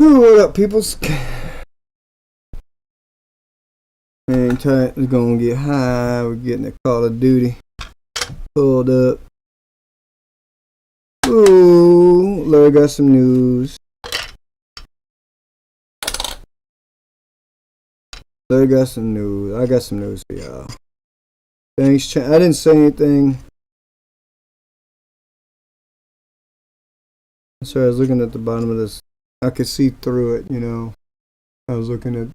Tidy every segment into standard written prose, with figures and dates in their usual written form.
What up, peoples? Hang tight. We're gonna get high. We're getting the Call of Duty pulled up. Ooh, Larry got some news. Larry got some news. I got some news for y'all. Thanks. I didn't say anything. Sorry, I was looking at the bottom of this. I could see through it, you know. I was looking at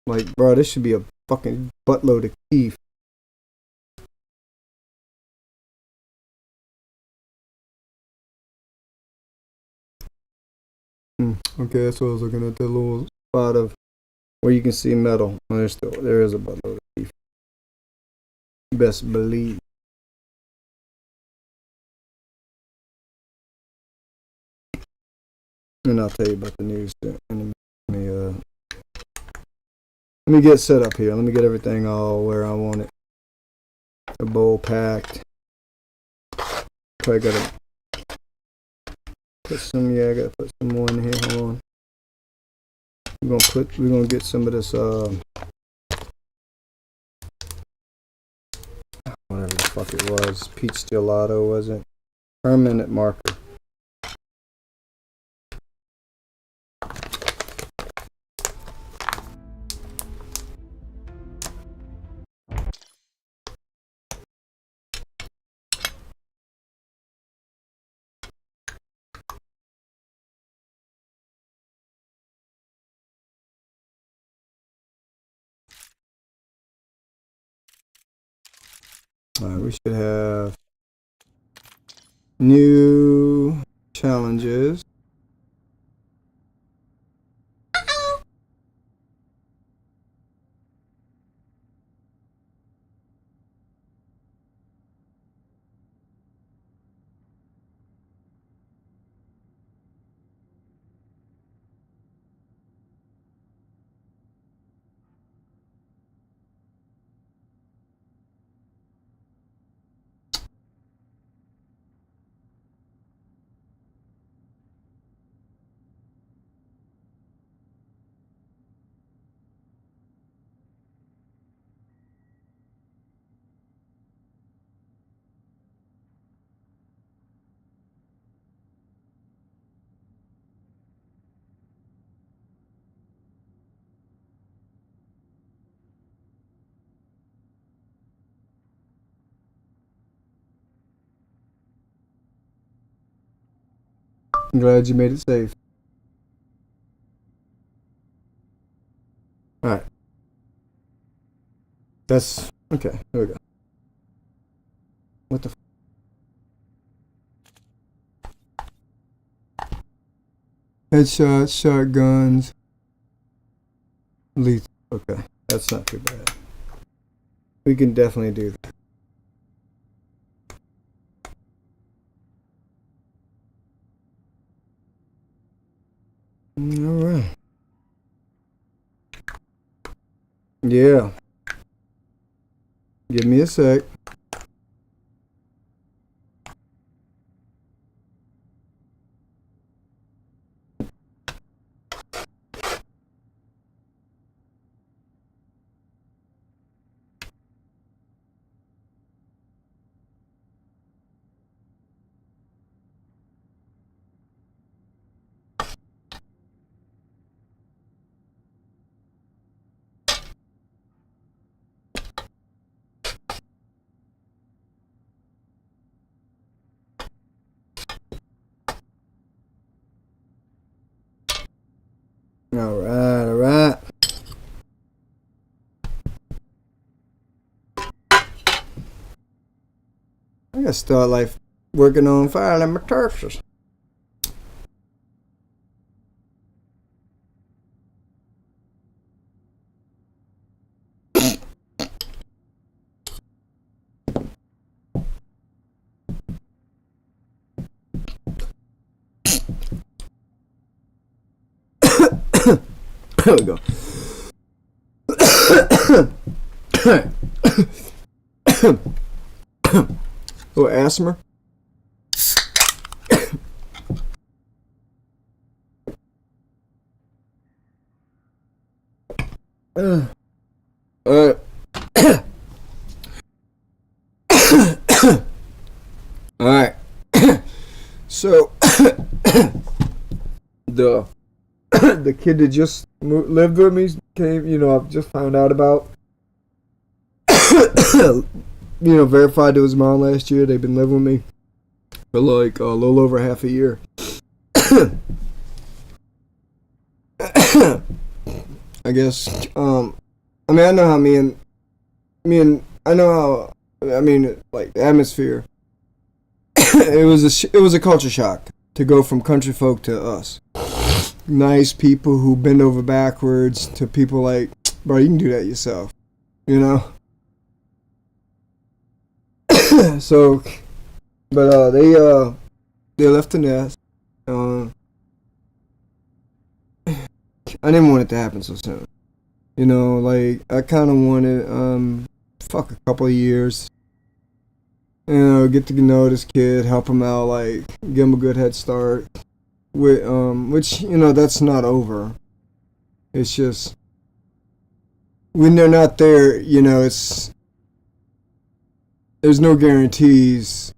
like, bro, this should be a fucking buttload of teeth. Okay, that's what I was looking at. The little spot of where you can see metal. Well, there is a buttload of teeth. Best believe. And I'll tell you about the news. Let me get set up here. Let me get everything all where I want it. The bowl packed. I gotta put some. Yeah, I gotta put some more in here. Hold on. We're gonna get some of this. Whatever the fuck it was. Peach gelato, was it? Permanent marker. We should have new challenges. I'm glad you made it safe. Alright. That's okay. There we go. What the headshots, shotguns, lethal. Okay, that's not too bad. We can definitely do that. All right. Yeah. Give me a sec. All right, all right. I gotta start like working on filing my taxes. There we go. Oh, asthma. Alright. Alright. So, the the kid that just lived with me came, I've just found out about. Verified it was mine last year. They've been living with me for like a little over half a year. I guess. I know how like the atmosphere. it was a culture shock to go from country folk to us. Nice people who bend over backwards to people like, bro, you can do that yourself, So, but they left the nest. I didn't want it to happen so soon. Like I kind of wanted a couple of years. Get to know this kid, help him out, like give him a good head start. With which that's not over. It's just when they're not there, there's no guarantees.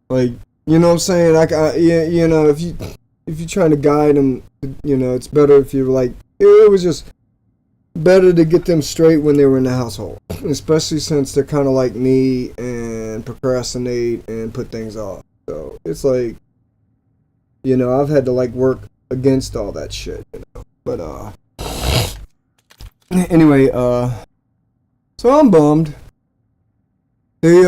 Like, what I'm saying? If you're trying to guide them, it's better if you're like, it was just better to get them straight when they were in the household, especially since they're kind of like me and procrastinate and put things off. So it's like, I've had to like work against all that shit, But anyway, so I'm bummed. They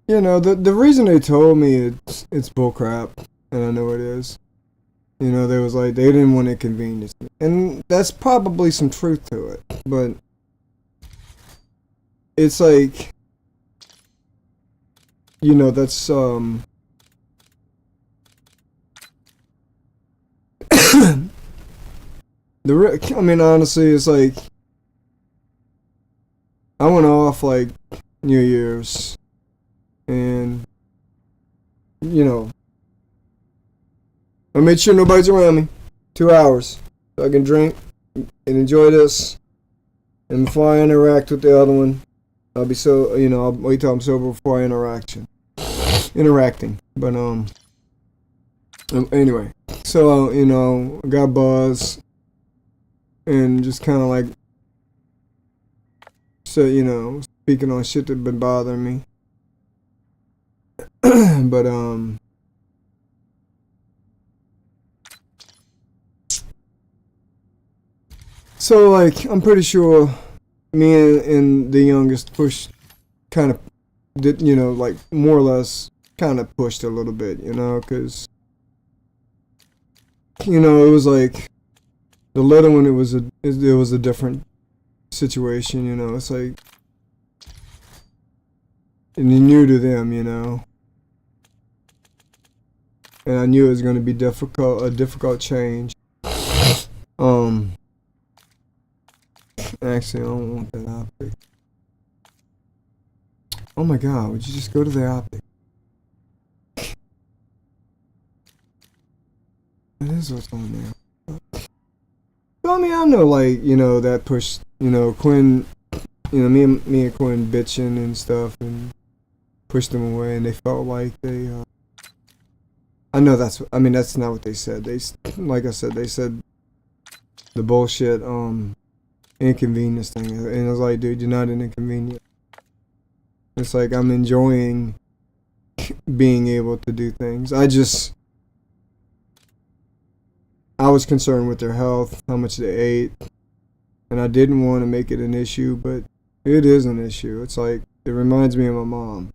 the reason they told me it's bullcrap, and I know it is. They was like they didn't want inconvenience, and that's probably some truth to it. But it's like, that's honestly, it's like I went off like New Year's, and I made sure nobody's around me. 2 hours. So I can drink and enjoy this. And before I interact with the other one, I'll be I'll wait till I'm sober before I interacting. But, anyway. So, I got buzzed. And just kind of like, speaking on shit that been bothering me. But, so, like, I'm pretty sure me and the youngest pushed, kind of, did, like, more or less, kind of pushed a little bit, because, it was like, the little one, it was a different situation, it's like, and new to them, and I knew it was going to be a difficult change. Actually, I don't want that optic. Oh my god, would you just go to the optic? That is what's on there. Well, I know, like, that push, Quinn, me and Quinn bitching and stuff and pushed them away, and they felt like they, I know that's not what they said. Like I said, they said the bullshit, inconvenience thing, and I was like, dude, you're not an inconvenience. It's like I'm enjoying being able to do things. I was concerned with their health, how much they ate, and I didn't want to make it an issue, but it is an issue. It's like, it reminds me of my mom,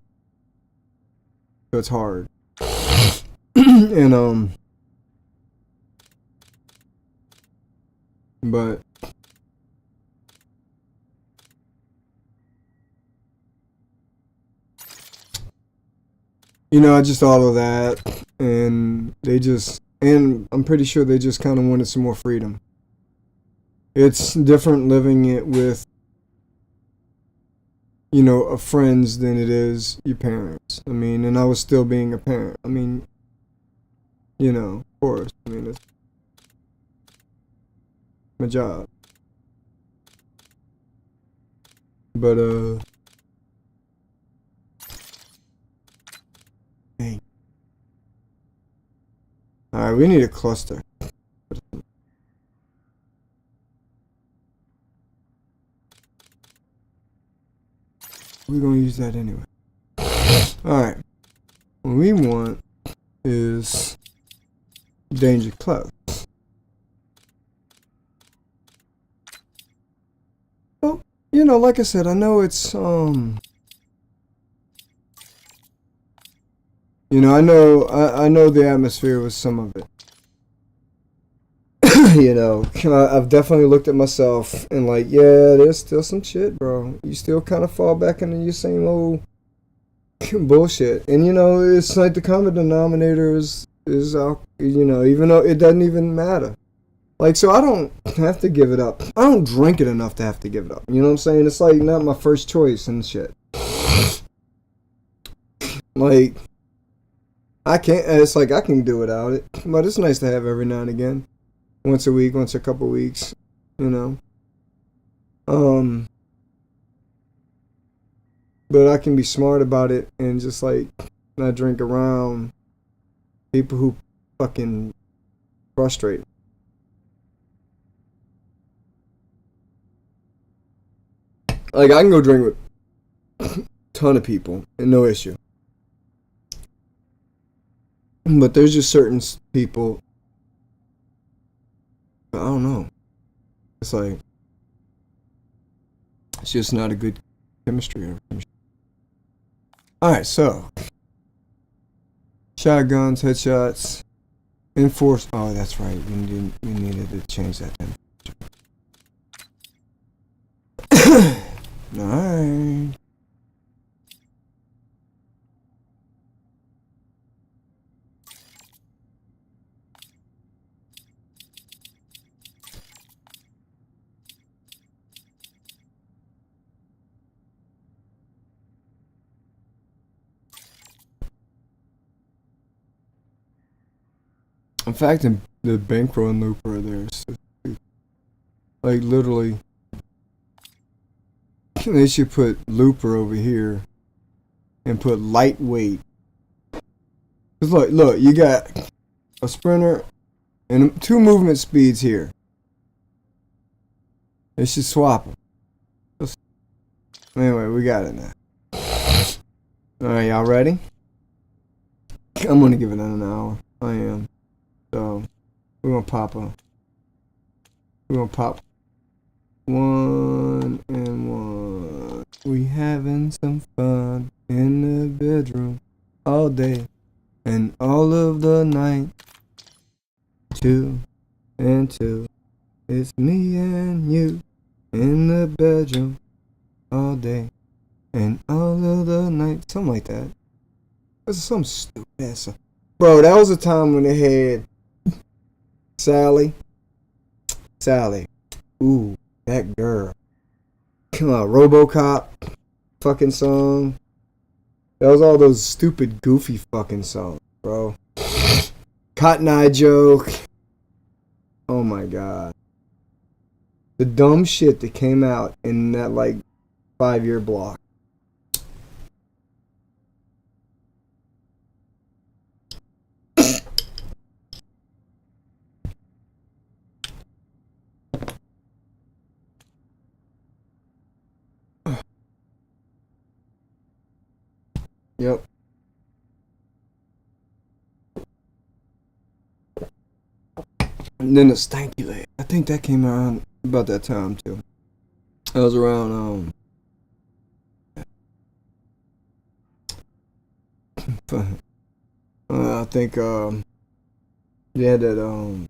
so it's hard. And but I just thought of that, and I'm pretty sure they just kind of wanted some more freedom. It's different living it with, friends than it is your parents. And I was still being a parent. Of course. my job. But dang. All right, we need a cluster. We're gonna use that anyway. All right. What we want is danger close. Well, you know, like I said, I know it's you know, I know the atmosphere was some of it. You know, I've definitely looked at myself and like, yeah, there's still some shit, bro. You still kind of fall back into your same old bullshit. And you know, it's like the common denominator is you know, even though it doesn't even matter. Like, so I don't have to give it up. I don't drink it enough to have to give it up. You know what I'm saying? It's like not my first choice and shit. Like, I can't. It's like I can do without it, but it's nice to have every now and again, once a week, once a couple weeks. You know. But I can be smart about it and just like not drink around people who fucking frustrate. Like, I can go drink with a ton of people and no issue. But there's just certain people, I don't know. It's like, it's just not a good chemistry. Alright, so. Shotguns, headshots, enforce. Oh, that's right. We needed to change that then. Alright. In fact, the bankroll and looper there's like literally they should put looper over here and put lightweight. Cause look, you got a sprinter and 2 movement speeds here. They should swap them. Anyway, we got it now. Alright, y'all ready? I'm gonna give it an hour. I am. So we're gonna pop 1 and 1. We having some fun in the bedroom all day and all of the night. 2 and 2. It's me and you in the bedroom all day and all of the night. Something like that. That's some stupid ass song. Bro, that was a time when they had Sally. Ooh, that girl. Come on, RoboCop fucking song. That was all those stupid, goofy fucking songs, bro. Cotton Eye Joke. Oh my god. The dumb shit that came out in that like 5-year block. Yep. And then the Stanky Leg. I think that came around about that time too. That was around I think they had that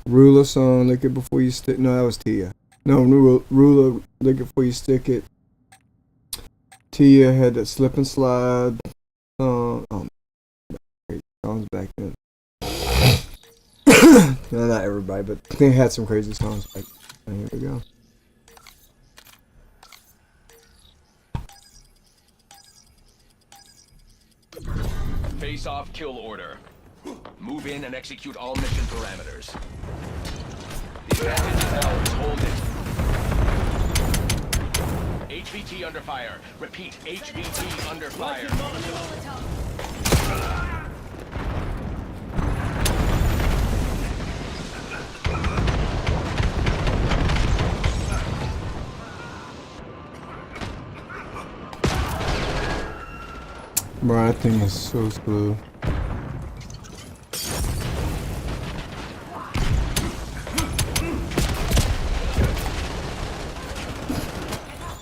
Ruler song, Lick It Before You Stick. No, that was Tia. No, Ruler, Lick It Before You Stick It. Tia had that Slip and Slide song. Oh, great songs back then. No, not everybody, but they had some crazy songs back then. Here we go. Face-off kill order. Move in and execute all mission parameters. Hold it. HVT under fire. Repeat, HVT under fire. Bro, that thing is so slow.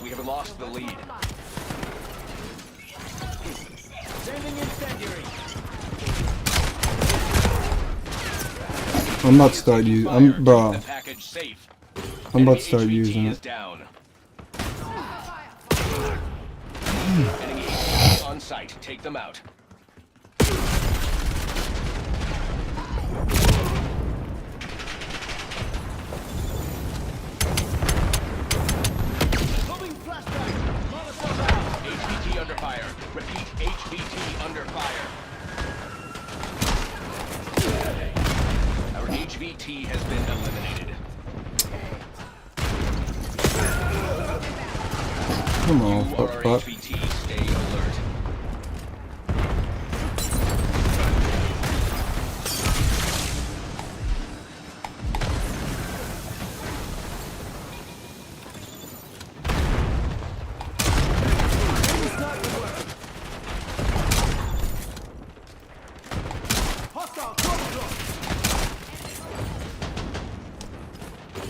We have lost the lead. Sending incendiary. I'm about to start using. Bro. The package safe. I'm about to start Enemy using HVT is it. down. Enemy HVT on site. Take them out. HVT under fire. Repeat, HVT under fire. Our HVT has been eliminated. Come on, You are our fuck. HVT. Stay alert.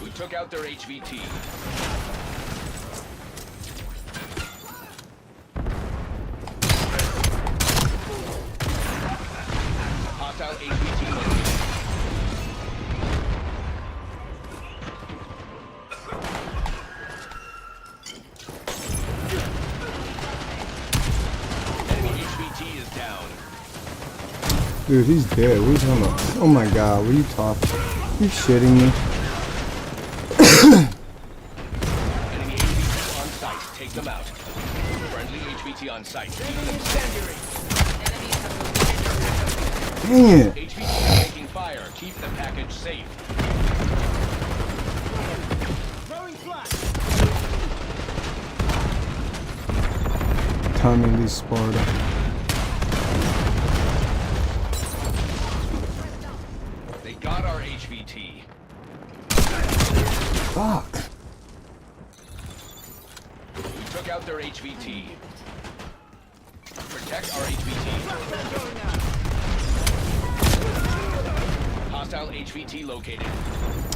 We took out their HVT. Hostile HVT located. Enemy HVT is down. Dude, he's dead. What are you talking about? Oh my god, what are you talking? You shitting me? Enemy HVT on site. Take them out. Friendly HVT on site. Keep them safe. Dang it. HVT is taking fire. Keep the package safe. Timing these Sparta. They got our HVT. Fuck. We took out their HVT. Protect our HVT. Hostile HVT located.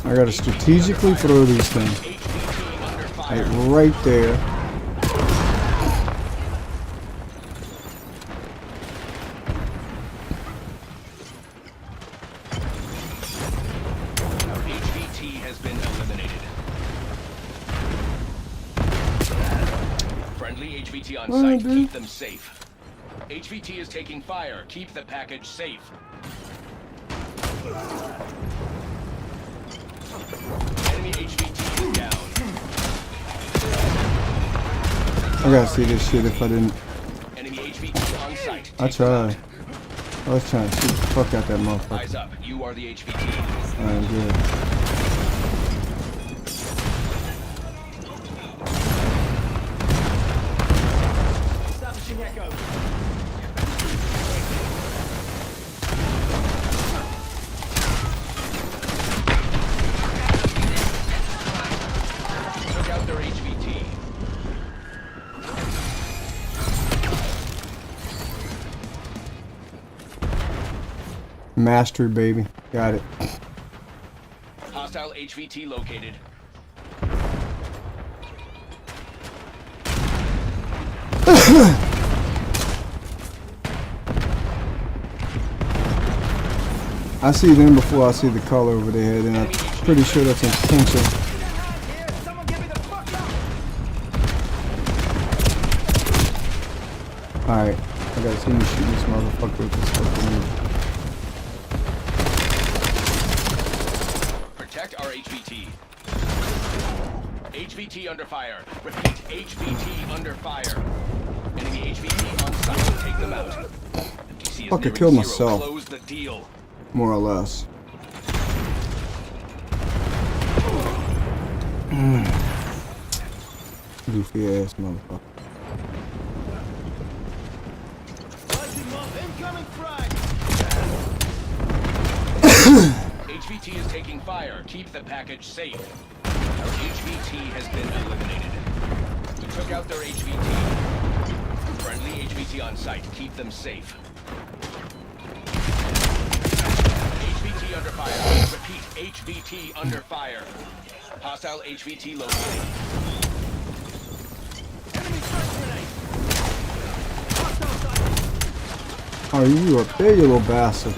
I gotta strategically throw these things. HVT under fire. Like right there. Our HVT has been eliminated. Friendly HVT on Alright, site. dude. Keep them safe. HVT is taking fire. Keep the package safe. Enemy HVT is down. I gotta see this shit if I didn't. Enemy HVT on site. I Take them out. tried. I was trying to shoot the fuck out that motherfucker. Eyes up. You are the HVT. Alright, good. Establishing echo. Took out their HVT. Mastery, baby. Got it. Hostile HVT located. I see them before I see the color over their head, and I'm pretty sure that's intentional. Alright, I gotta see me shoot this motherfucker with this fucking. Protect our HVT. HVT under fire. Repeat, HVT under fire. Enemy HVT on site. Take them out. DC is Fuck, I nearing killed zero. myself. Close the deal. More or less. Goofy ass motherfucker. HVT is taking fire. Keep the package safe. Our HVT has been eliminated. We took out their HVT. Friendly HVT on site. Keep them safe. HVT under fire. Repeat, HVT under fire. Hostile HVT located. Enemy first grenade. Are you up there, you little bastard?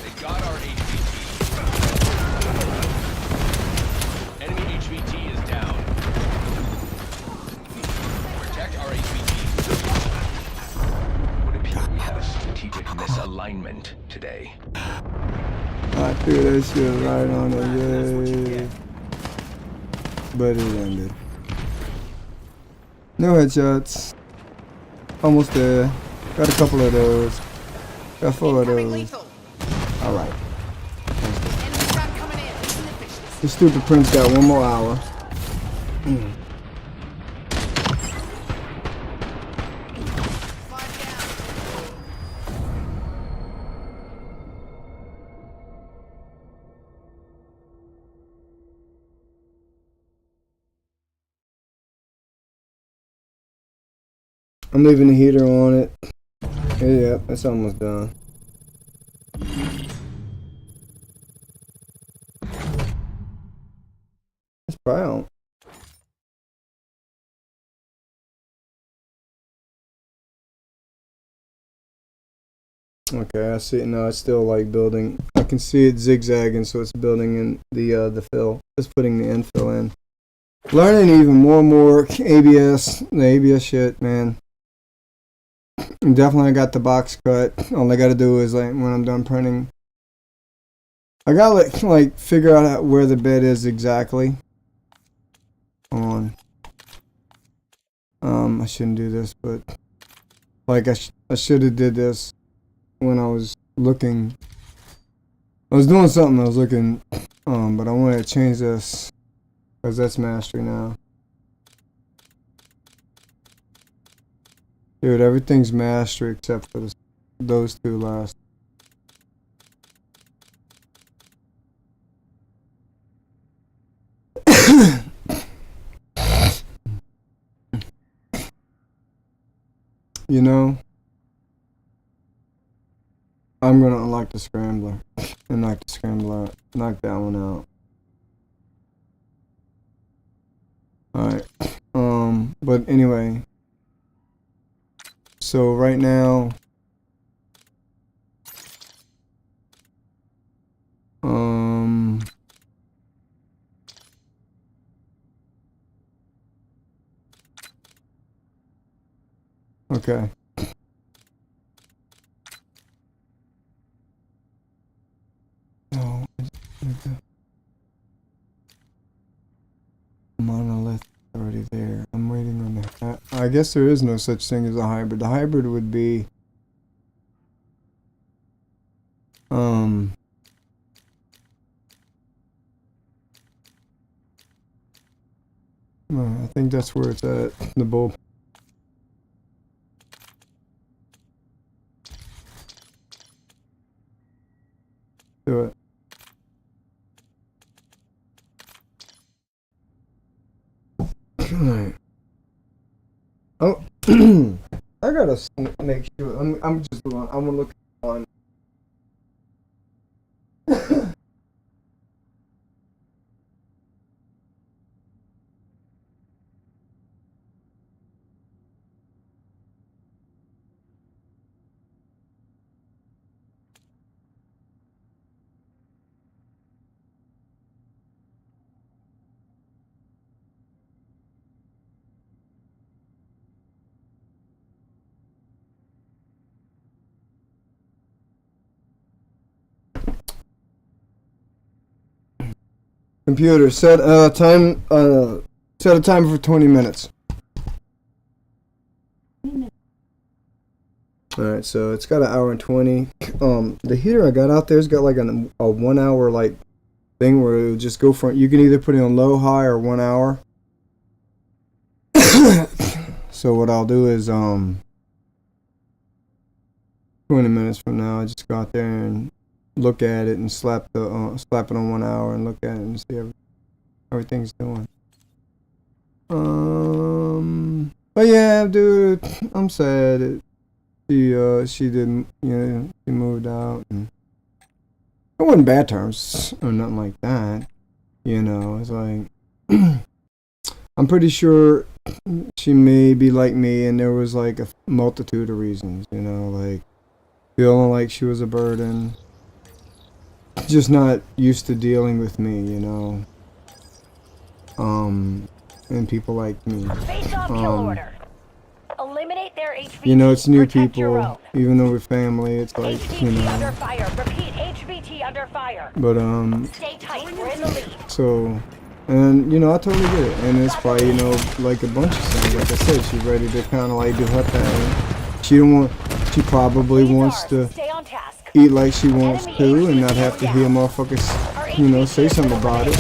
They got our HVT. Enemy HVT is down. Protect our HVT. Would appear we have a strategic misalignment today. I threw that shit right on the leg. But it ended. No headshots. Almost there. Got a couple of those. Got 4 of those. Alright. The stupid prince got 1 more hour. I'm leaving the heater on it. Yeah, it's almost done. It's brown. Okay, I see it now. It's still like building. I can see it zigzagging, so it's building in the fill. It's putting the infill in. Learning even more and more ABS. The ABS shit, man. Definitely got the box cut. All I gotta do is like when I'm done printing, I gotta like figure out where the bed is exactly. Hold on. I shouldn't do this, but like I should have did this when I was looking. I was doing something. I was looking, but I wanted to change this because that's mastery now. Dude, everything's mastery except for those 2 last. You know, I'm gonna unlock the scrambler and knock the scrambler out. Knock that one out. Alright. But anyway. So right now, okay. No, monolith already there. I'm waiting on that. I guess there is no such thing as a hybrid. The hybrid would be I think that's where it's at. The bull. Do it. Alright. Oh, I gotta make sure. I'm just doing. I'm gonna look on. Computer, set a time. Set a timer for 20 minutes. Alright, so it's got 1 hour and 20. The heater I got out there's got like a 1 hour like thing where it'll just go for, you can either put it on low, high, or 1 hour. So what I'll do is 20 minutes from now, I just go out there and look at it and slap it on 1 hour and look at it and see everything's doing. But yeah, dude, I'm sad that she didn't, she moved out, and it wasn't bad terms or nothing like that. It's like I'm pretty sure she may be like me, and there was like a multitude of reasons, like feeling like she was a burden, just not used to dealing with me, and people like me. Face off kill order. Eliminate their HVT. It's new Protect your people, own. even though we're family, it's like, HVT under fire. Repeat, HVT under fire. But Stay tight. We're in the lead. so, and I totally get it, and it's probably like a bunch of things. Like I said, she's ready to kind of like do her thing. She probably wants to Stay on task. eat like she wants to, and not have to hear motherfuckers, say something about it.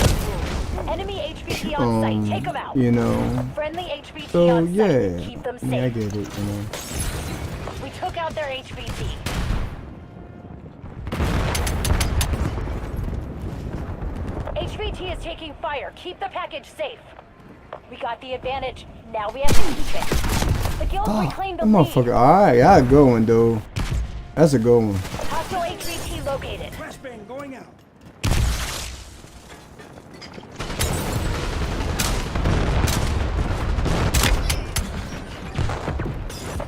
Enemy HVT on site. Take them out. Friendly HVT So on site. yeah, Keep them yeah, I safe. get it, We took out their HVT. HVT is taking fire. Keep the package safe. We got the advantage. Now we have to keep it. The guild reclaimed the That lead. motherfucker, alright, I good one, dude. That's a good one. Hostile HVT located. Flashbang going out.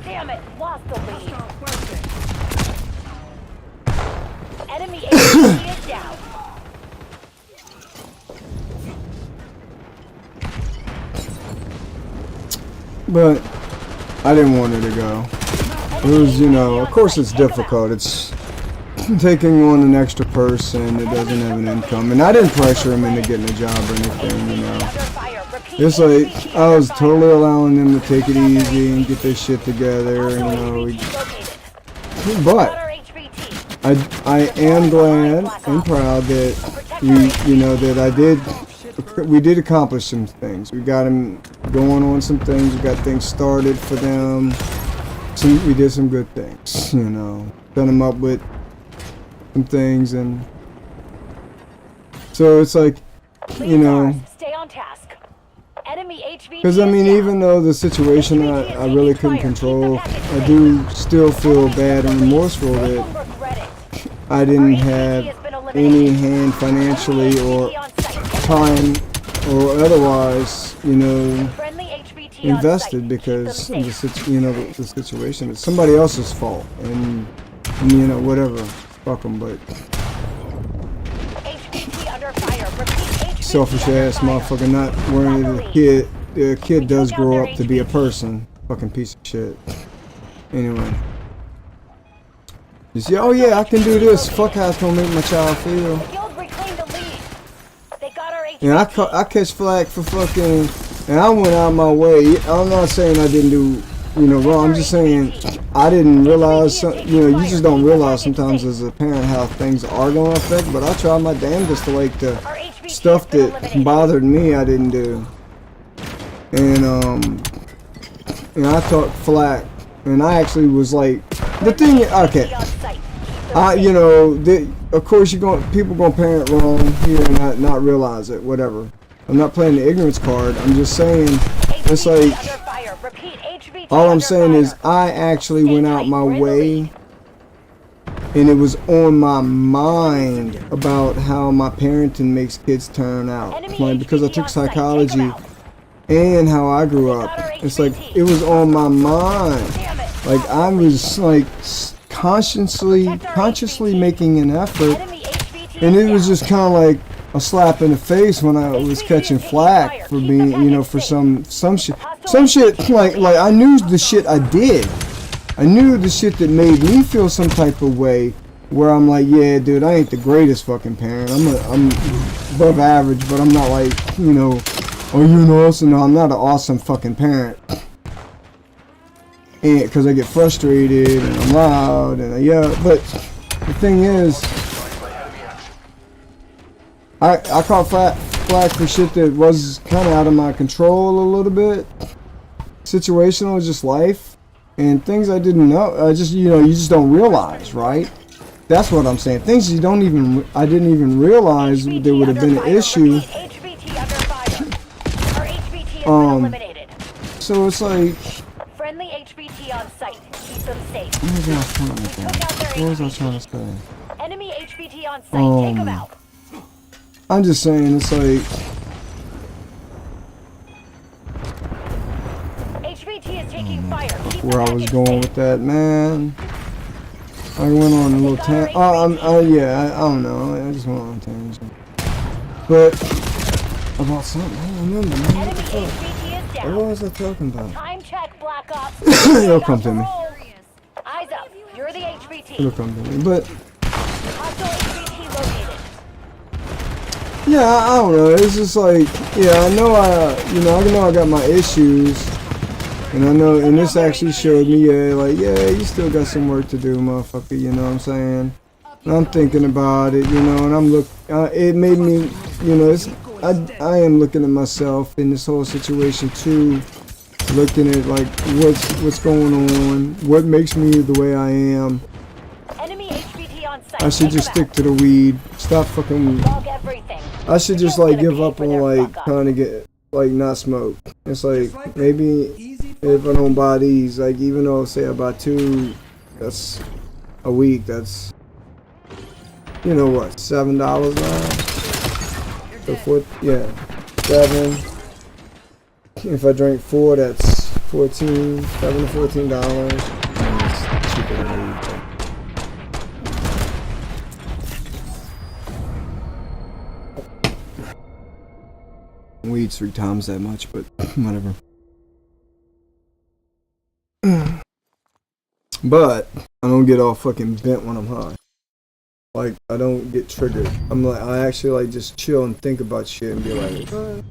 Damn it, lost the lead. Hostile flashbang. Enemy HVT is down. But I didn't want her to go. It was, of course it's difficult. It's taking on an extra person that doesn't have an income. And I didn't pressure him into getting a job or anything, Under fire. Repeat, It's like, HVT I was under fire. totally allowing them to take it easy and get their shit together, Hostile we, HVT located. but Got our HVT. I am glad and proud that we did accomplish some things. We got them going on some things. We got things started for them. We did some good things, set them up with some things, and so it's like, Stay on task. Enemy HVT. because even though the situation I really couldn't control, I do still feel bad and remorseful that I didn't have any hand financially or time or otherwise, invested, because of the situation. It's somebody else's fault, and whatever, fuck them. But selfish ass motherfucker not worrying the kid does grow up to be a person. Fucking piece of shit. Anyway. You see, oh yeah, I can do this. Fuck how it's gonna make my child feel. And I catch flack for fucking, and I went out my way. I'm not saying I didn't do, wrong. I'm just saying I didn't realize, you just don't realize sometimes as a parent how things are gonna affect. But I tried my damnedest to like the stuff that bothered me I didn't do. And I took flack, and I actually was like, the thing, okay. Of course people gonna parent wrong here and not realize it, whatever. I'm not playing the ignorance card. I'm just saying, it's like, all I'm saying is I actually went out my way, and it was on my mind about how my parenting makes kids turn out. Like, because I took psychology and how I grew up. It's like, it was on my mind. Like, I was like consciously making an effort, and it was just kind of like a slap in the face when I was catching flack for being, for some shit, like I knew the shit I did. I knew the shit that made me feel some type of way, where I'm like, yeah, dude, I ain't the greatest fucking parent. I'm above average, but I'm not like, so no, I'm not an awesome fucking parent. And because I get frustrated and I'm loud and but the thing is, I caught flack for shit that was kind of out of my control a little bit. Situational, just life, and things I didn't know. I just, you know, you just don't realize, right? That's what I'm saying. Things you don't even, I didn't even realize there would have been an issue. HVT under fire. Our HVT has been eliminated. So it's like, Friendly HVT on site. Keep them safe. what was I trying to say? What was I trying to say? Enemy HVT on site. Take them out. I'm just saying, it's like, HVT is taking fire. Keep where the I was package going safe. with that, man. I went on a little tangent. Yeah, I don't know. I just went on a tangent. But about something, I don't remember, man. What Enemy the fuck? HVT is down. What was I talking about? Time check, Black Ops. It'll come to me. Eyes up. You're the HVT. It'll come to me. But Hostile HVT located. yeah, I don't know. It's just like, yeah, I know I got my issues. And I know, and this actually showed me, yeah, like, yeah, you still got some work to do, motherfucker, you know what I'm saying? And I'm thinking about it, you know, and I'm it made me, you know, I am looking at myself in this whole situation too, looking at, like, what's going on, what makes me the way I am. Enemy HVT on site. I should just stick to the weed, stop fucking weed. Log everything. I should just, like, give up on, like, trying to get, like, not smoke. It's like, maybe if I don't buy these, like, even though say I buy 2, that's a week, that's, you know what, $7 now? So 4, yeah, 7. If I drink 4, that's 14, $7 to $14. It's cheaper than weed. Weed's 3 times that much, but whatever. But I don't get all fucking bent when I'm high. Like, I don't get triggered. I'm like, I actually like just chill and think about shit and be like, what?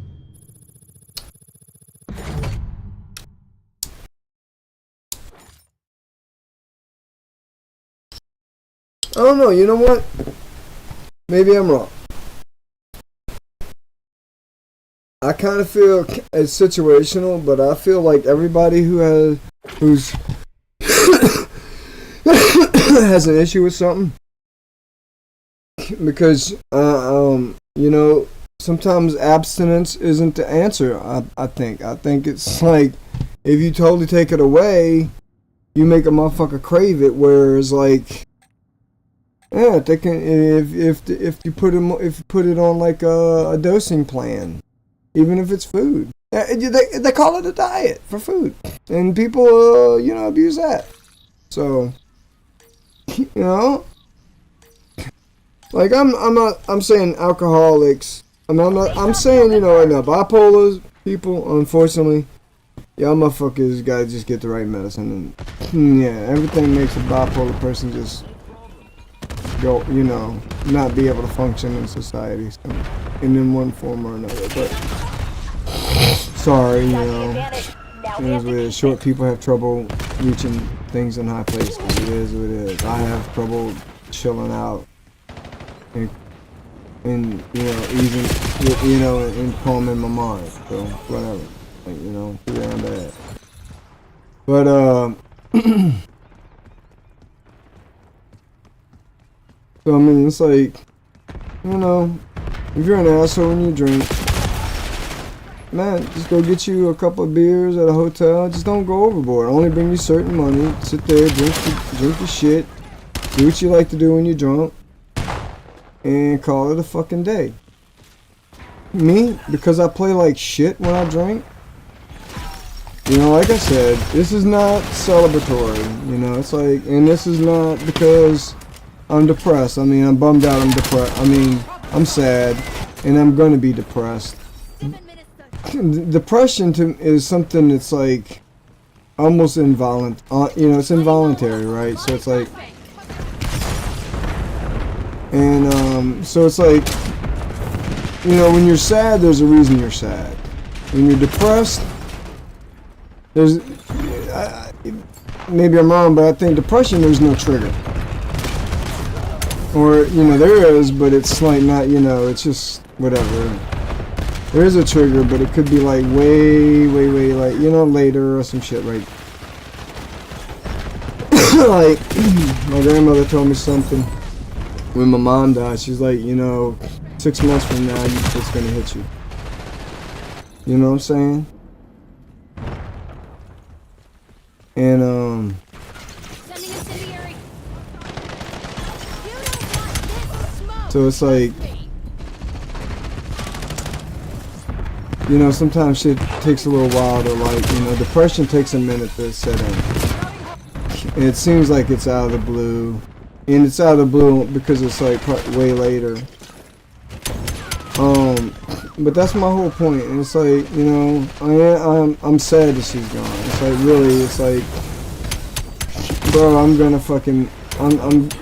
I don't know, you know what? Maybe I'm wrong. I kind of feel it's situational, but I feel like everybody who's has an issue with something, because you know, sometimes abstinence isn't the answer. I think it's like, if you totally take it away, you make a motherfucker crave it. Whereas, like, yeah, they can, if you put it on like a dosing plan, even if it's food. They call it a diet for food, and people you know, abuse that. So, you know, like, I'm saying alcoholics. I'm saying, you know, right now, bipolar people, unfortunately, y'all motherfuckers gotta just get the right medicine, and yeah, everything makes a bipolar person just go, you know, not be able to function in society, so, in one form or another. But sorry, you know, it is what it is. Short people have trouble reaching things in high places. It is what it is. I have trouble chilling out and you know, even, you know, and calming my mind. So whatever, like, you know, too damn bad. But so I mean, it's like, you know, if you're an asshole and you drink, man, just go get you a couple of beers at a hotel. Just don't go overboard. Only bring you certain money. Sit there, drink your shit, do what you like to do when you're drunk, and call it a fucking day. Me, because I play like shit when I drink, you know, like I said, this is not celebratory. You know, it's like, and this is not because I'm depressed. I mean, I'm bummed out. I'm depressed. I mean, I'm sad, and I'm gonna be depressed. Depression is something that's like almost involuntary. You know, it's involuntary, right? So it's like, and so it's like, you know, when you're sad, there's a reason you're sad. When you're depressed, there's maybe I'm wrong, but I think depression, there's no trigger. Or, you know, there is, but it's like not, you know, it's just whatever. There is a trigger, but it could be like way, like, you know, later or some shit, right? Like, my grandmother told me something when my mom died. She's like, you know, 6 months from now, it's gonna hit you. You know what I'm saying? And, Sending incendiary. You don't want this smoke. so it's like, you know, sometimes shit takes a little while to, like, you know, depression takes a minute to set in. And it seems like it's out of the blue. And it's out of the blue because it's like way later. But that's my whole point. And it's like, you know, I'm sad that she's gone. It's like, really, it's like, bro, I'm gonna fucking,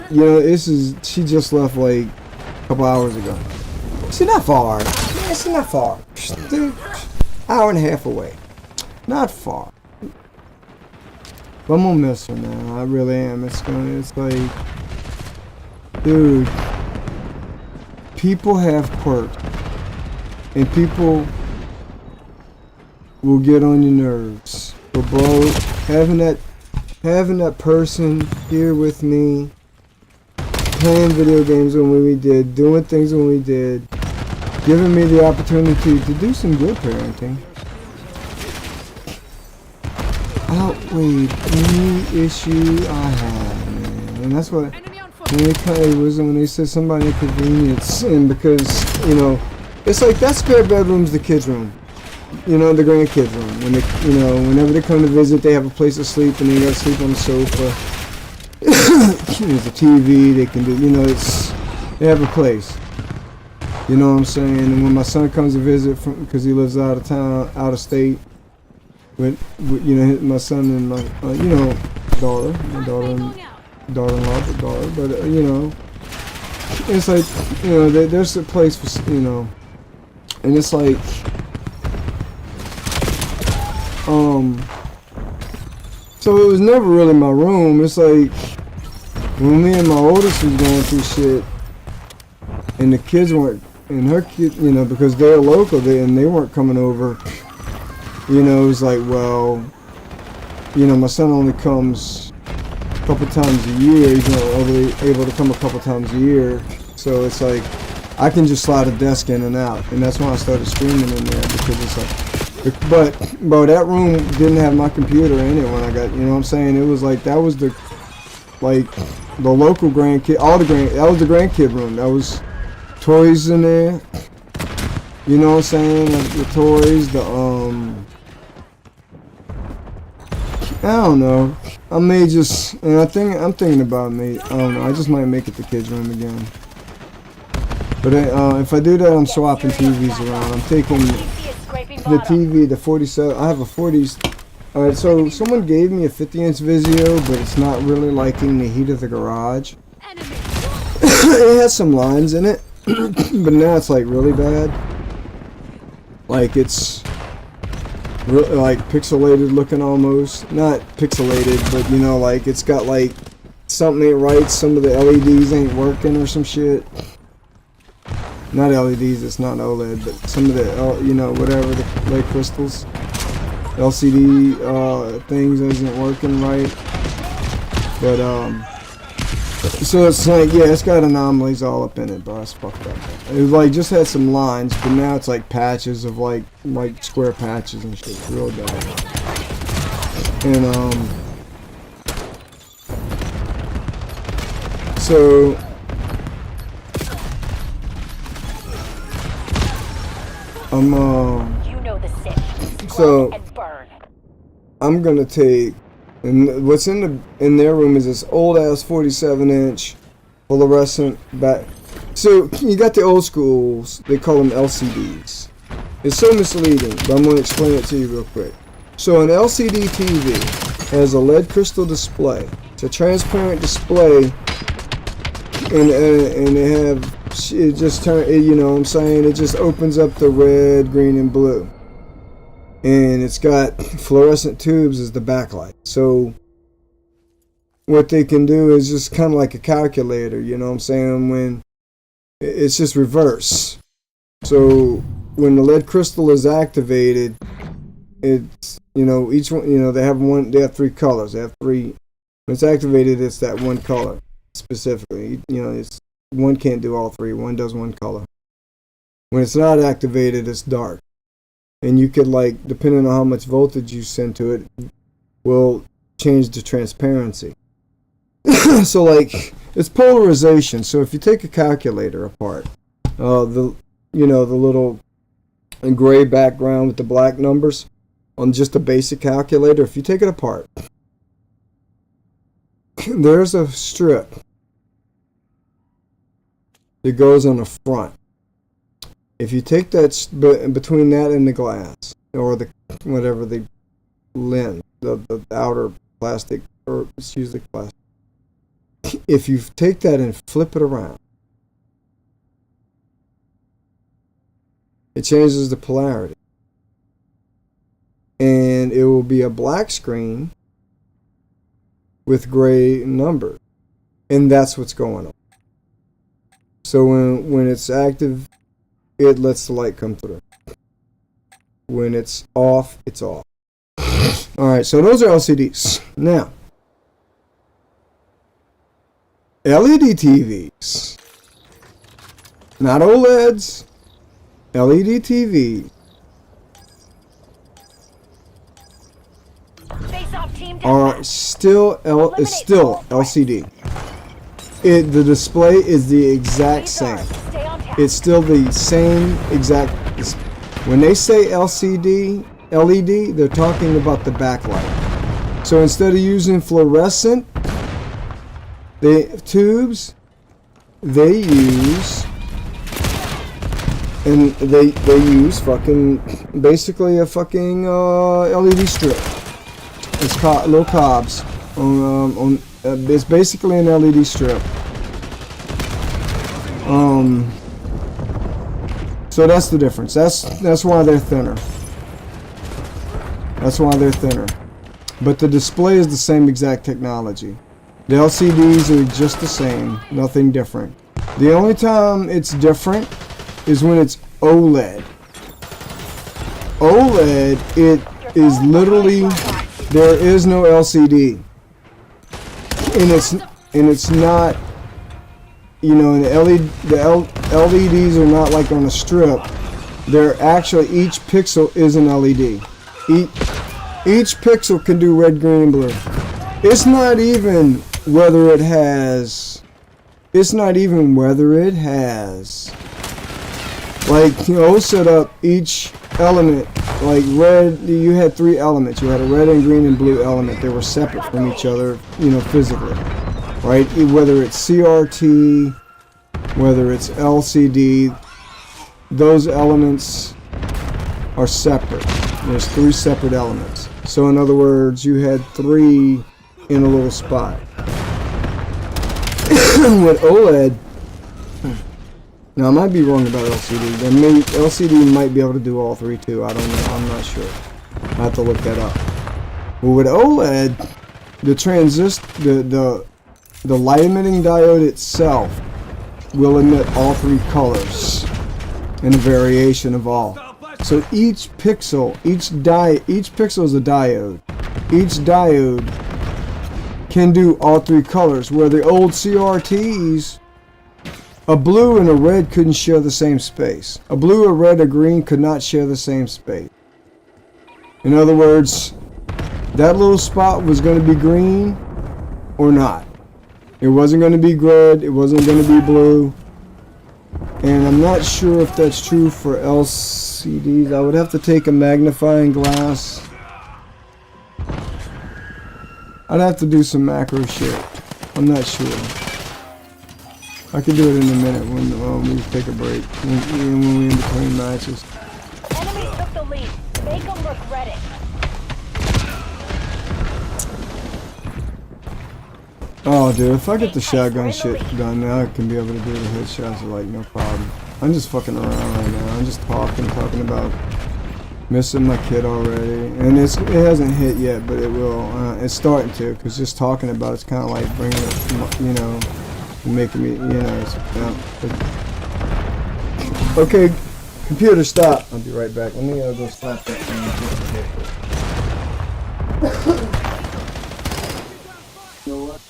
you know, she just left like a couple hours ago. She's not far. Yeah, she's not far. Dude, hour and a half away. Not far. But I'm gonna miss her now. I really am. It's like, dude, people have quirks. And people will get on your nerves. But bro, having that person here with me, playing video games when we did, doing things when we did, giving me the opportunity to do some good parenting, outweighed any issue I had, man. And that's what when they said somebody inconvenience, and because, you know, it's like that spare bedroom's the kids' room, you know, the grandkids' room. When they, you know, whenever they come to visit, they have a place to sleep, and they gotta sleep on the sofa. There's a TV. They can do, you know, they have a place. You know what I'm saying? And when my son comes to visit, because he lives out of town, out of state, with you know, my son and my, you know, daughter-in-law, but you know, it's like, you know, there's a place for, you know. And it's like, so it was never really my room. It's like, when me and my oldest was going through shit, and the kids weren't, and her kid, you know, because they're local, and they weren't coming over, you know, it was like, well, you know, my son only comes a couple times a year. He's not only able to come a couple times a year, so it's like, I can just slide a desk in and out, and that's why I started streaming in there, because it's like, but bro, that room didn't have my computer in it when I got, you know what I'm saying? It was like, that was the, like, the local grandkid, that was the grandkid room. That was toys in there, you know what I'm saying? The toys, I don't know. I may just, and I'm thinking about me. I don't know. I just might make it the kids' room again. But if I do that, I'm swapping TVs around. I'm taking the TV, the 47. I have a 40s. All right, so someone gave me a 50-inch Vizio, but it's not really liking the heat of the garage. It has some lines in it, but now it's like really bad. Like it's really like pixelated looking almost. Not pixelated, but you know, like it's got like something ain't right. Some of the LEDs ain't working or some shit. Not LEDs, it's not OLED, but some of the, you know, whatever, the light crystals, LCD things isn't working right. But so it's like, yeah, it's got anomalies all up in it, but it's fucked up. It like just had some lines, but now it's like patches of like square patches and shit. It's real bad. And so You know the sitch. So and burn. I'm gonna take, and what's in their room is this old ass 47-inch fluorescent back. So you got the old schools, they call them LCDs. It's so misleading, but I'm gonna explain it to you real quick. So an LCD TV has a LED crystal display. It's a transparent display, and they have, it just you know what I'm saying, it just opens up the red, green, and blue. And it's got fluorescent tubes as the backlight. So what they can do is just kind of like a calculator, you know what I'm saying? When it's just reverse. So when the lead crystal is activated, it's, you know, each one, you know, they have 3 colors. They have 3. When it's activated, it's that one color specifically. You know, it's one can't do all 3. One does one color. When it's not activated, it's dark. And you could, like, depending on how much voltage you send to it, will change the transparency. So, like, it's polarization. So if you take a calculator apart, the little gray background with the black numbers on just a basic calculator, if you take it apart, there's a strip that goes on the front. If you take that between that and the glass, or the whatever the lens, the outer plastic, or it's usually plastic. If you take that and flip it around, it changes the polarity, and it will be a black screen with gray numbers, and that's what's going on. So when it's active, it lets the light come through. When it's off, it's off. Alright, so those are LCDs. Now, LED TVs. Not OLEDs. LED TVs. Are still LCD. The display is the exact same. It's still the same exact. When they say LCD, LED, they're talking about the backlight. So instead of using fluorescent tubes, they use fucking basically a fucking LED strip. It's little cobs it's basically an LED strip. So that's the difference. That's why they're thinner. That's why they're thinner. But the display is the same exact technology. The LCDs are just the same, nothing different. The only time it's different is when it's OLED. OLED, it is literally, there is no LCD. And it's not, you know, the LEDs are not like on a strip. They're actually, each pixel is an LED. Each pixel can do red, green, and blue. It's not even whether it has, like, you know, set up each element, like red, you had 3 elements. You had a red and green and blue element. They were separate from each other, you know, physically, right? Whether it's CRT, whether it's LCD, those elements are separate. There's 3 separate elements. So in other words, you had 3 in a little spot. With OLED, now I might be wrong about LCD. LCD might be able to do all 3 too. I don't know. I'm not sure. I have to look that up. But with OLED, the light emitting diode itself will emit all 3 colors and a variation of all. So each pixel is a diode. Each diode can do all 3 colors. Where the old CRTs, a blue and a red couldn't share the same space. A blue, a red, a green could not share the same space. In other words, that little spot was going to be green or not. It wasn't going to be red, it wasn't going to be blue. And I'm not sure if that's true for LCDs. I would have to take a magnifying glass. I'd have to do some macro shit. I'm not sure. I can do it in a minute when we take a break. When we're in between matches. Enemies took the lead. Make them regret it. Oh, dude, if I get the shotgun shit done now, I can be able to do the headshots like no problem. I'm just fucking around right now. I'm just talking about Missing my kid already, and it hasn't hit yet, but it will. It's starting to, because just talking about it's kind of like bringing it, you know, making me, you know. Okay, computer, stop. I'll be right back. Let me go slap that thing. You know what?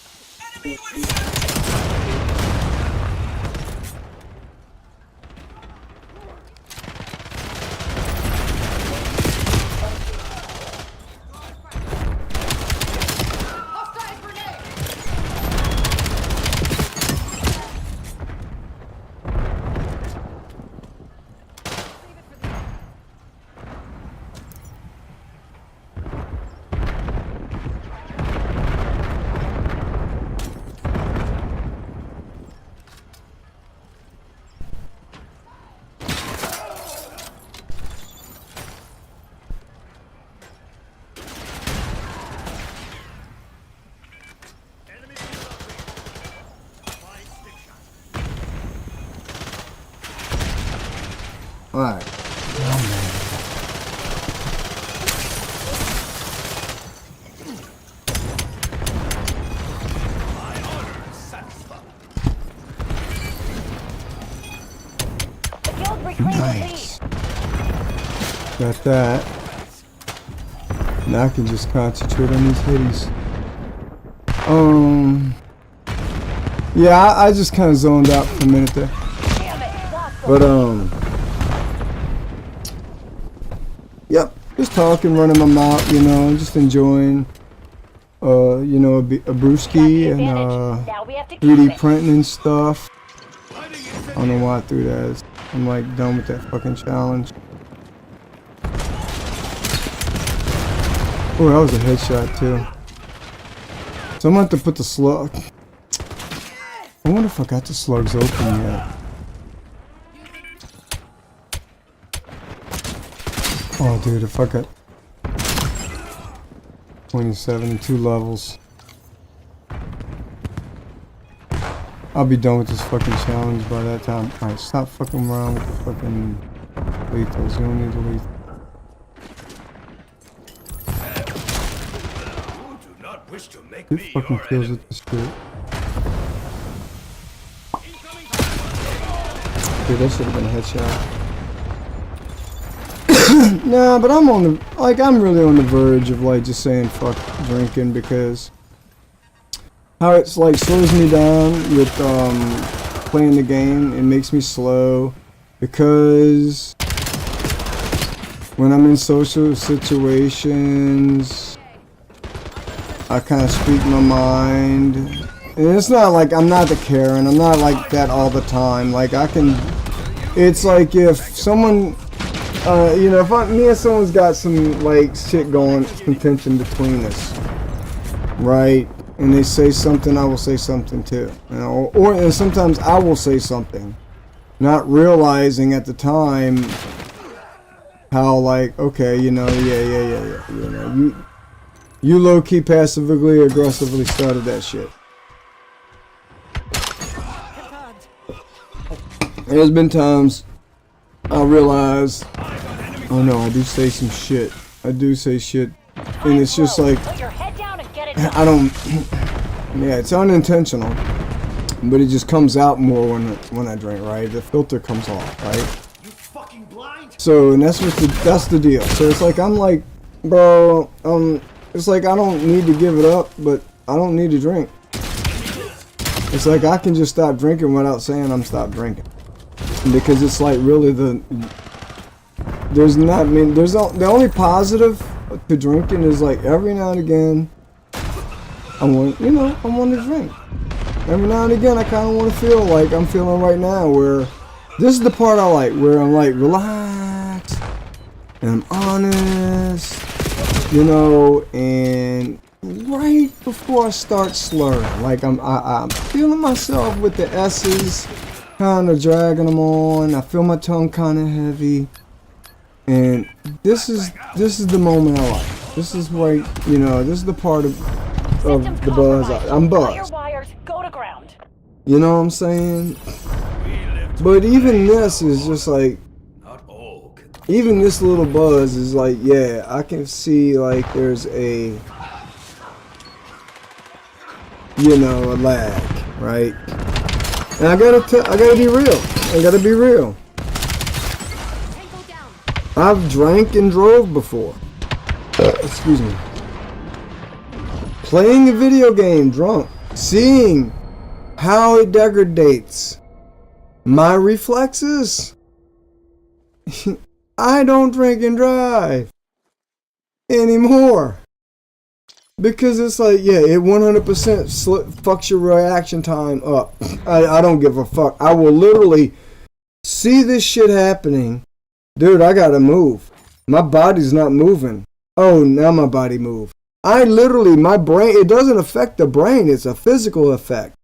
Alright. Oh, man. Nice. Got that. Now I can just concentrate on these hitties. Yeah, I just kind of zoned out for a minute there. But, yep, just talking, running my mouth, you know, just enjoying, you know, a brewski and, 3D printing and stuff. I don't know why I threw that. I'm like done with that fucking challenge. Oh, that was a headshot too. So I'm gonna have to put the slug. I wonder if I got the slugs open yet. Oh, dude, if I got 27 and 2 levels, I'll be done with this fucking challenge by that time. Alright, stop fucking around with the fucking lethals. You don't need the lethal. Who fucking kills with this shit? Dude, that should have been a headshot. Nah, but I'm on the, like, I'm really on the verge of, like, just saying fuck drinking, because how it's, like, slows me down with, playing the game. It makes me slow, because when I'm in social situations, I kind of speak my mind. And it's not like I'm not the Karen. I'm not like that all the time. Like, I can, it's like if someone, you know, if me and someone's got some, like, shit going, some tension between us, right? And they say something, I will say something too. You know, and sometimes I will say something, not realizing at the time how, like, okay, you know, yeah. You know, you low-key passively aggressively started that shit. There's been times I realize, oh no, I do say some shit. I do say shit, and it's just like, I don't, yeah, it's unintentional, but it just comes out more when I drink, right? The filter comes off, right? You fucking blind. So, and that's the deal. So it's like, I'm like, bro, it's like I don't need to give it up, but I don't need to drink. It's like I can just stop drinking without saying I'm stopped drinking. Because it's like really the only positive to drinking is like every now and again I want to drink. Every now and again I kind of want to feel like I'm feeling right now, where this is the part I like, where I'm like relaxed and I'm honest, you know, and right before I start slurring, like I'm feeling myself with the S's, kind of dragging them on. I feel my tongue kind of heavy, and this is the moment I like. This is right, you know, this is the part of the buzz. I'm buzzed. You know what I'm saying? But even this is just like, even this little buzz is like, yeah, I can see like there's a, you know, a lag, right? And I gotta be real. I gotta be real. I've drank and drove before. Excuse me. Playing a video game drunk, seeing how it degrades my reflexes. I don't drink and drive anymore. Because it's like, yeah, it 100% fucks your reaction time up. I don't give a fuck. I will literally see this shit happening. Dude, I gotta move. My body's not moving. Oh, now my body moved. I literally, my brain, it doesn't affect the brain. It's a physical effect.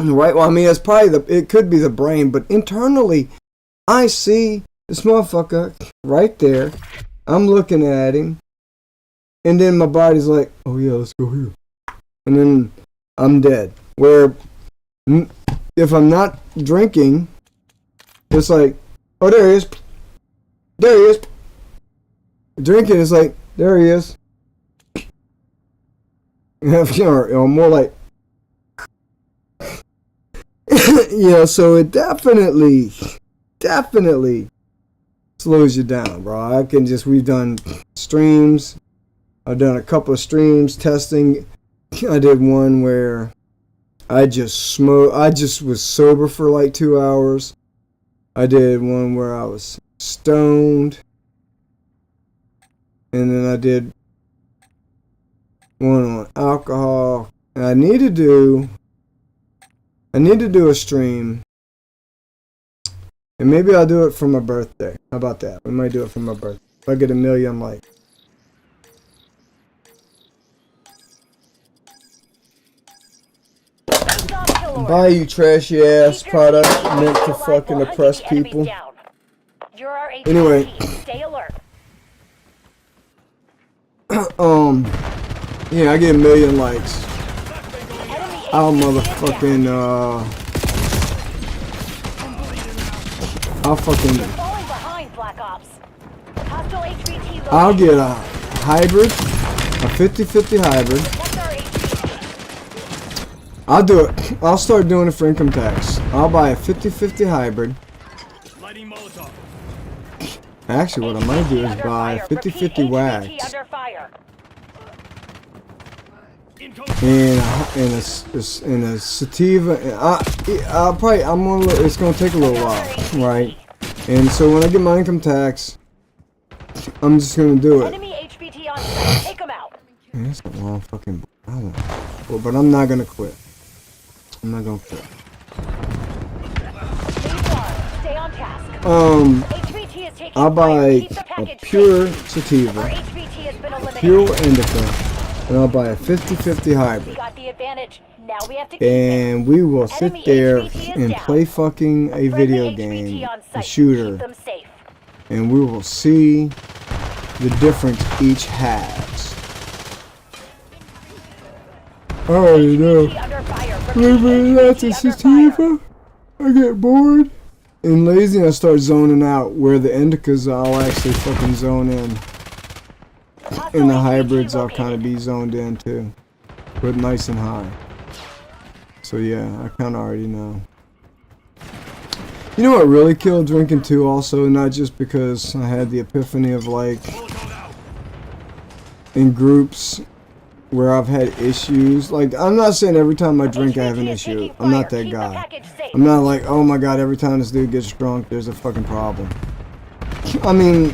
Right? Well, I mean, it's probably it could be the brain, but internally, I see this motherfucker right there. I'm looking at him. And then my body's like, oh yeah, let's go here. And then I'm dead. Where if I'm not drinking, it's like, oh, there he is. There he is. Drinking is like, there he is. Or more like, so it definitely slows you down, bro. We've done streams. I've done a couple of streams testing. I did one where I just was sober for like 2 hours. I did one where I was stoned. And then I did one on alcohol. And I need to do a stream. And maybe I'll do it for my birthday. How about that? I might do it for my birthday. If I get 1 million likes. Buy you trashy ass product meant to fucking oppress people. Anyway. Stay alert. Yeah, I get 1 million likes. I'll motherfucking I'll get a hybrid, a 50-50 hybrid. I'll do it. I'll start doing it for income tax. I'll buy a 50-50 hybrid. Actually, what I might do is buy a 50-50 wax. And a sativa. It's gonna take a little while, right? And so when I get my income tax, I'm just gonna do it. Man, that's a long fucking. But I'm not gonna quit. I'm not gonna quit. I'll buy a pure sativa, a pure indica, and I'll buy a 50-50 hybrid. And we will sit there and play fucking a video game, a shooter, and we will see the difference each has. I already know. Maybe that's a sativa. I get bored and lazy and I start zoning out, where the indicas I'll actually fucking zone in. And the hybrids I'll kind of be zoned in too. But nice and high. So yeah, I kind of already know. You know what really killed drinking too also? Not just because I had the epiphany of like, in groups where I've had issues. Like, I'm not saying every time I drink I have an issue. I'm not that guy. I'm not like, oh my god, every time this dude gets drunk there's a fucking problem. I mean,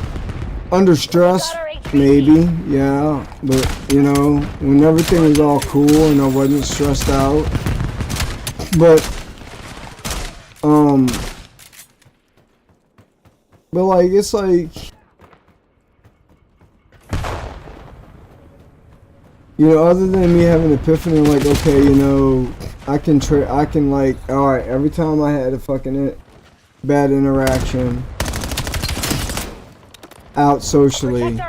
under stress, maybe, yeah. But, you know, when everything was all cool and I wasn't stressed out. But like, it's like, you know, other than me having an epiphany, like, okay, you know, I can like, alright, every time I had a fucking bad interaction out socially,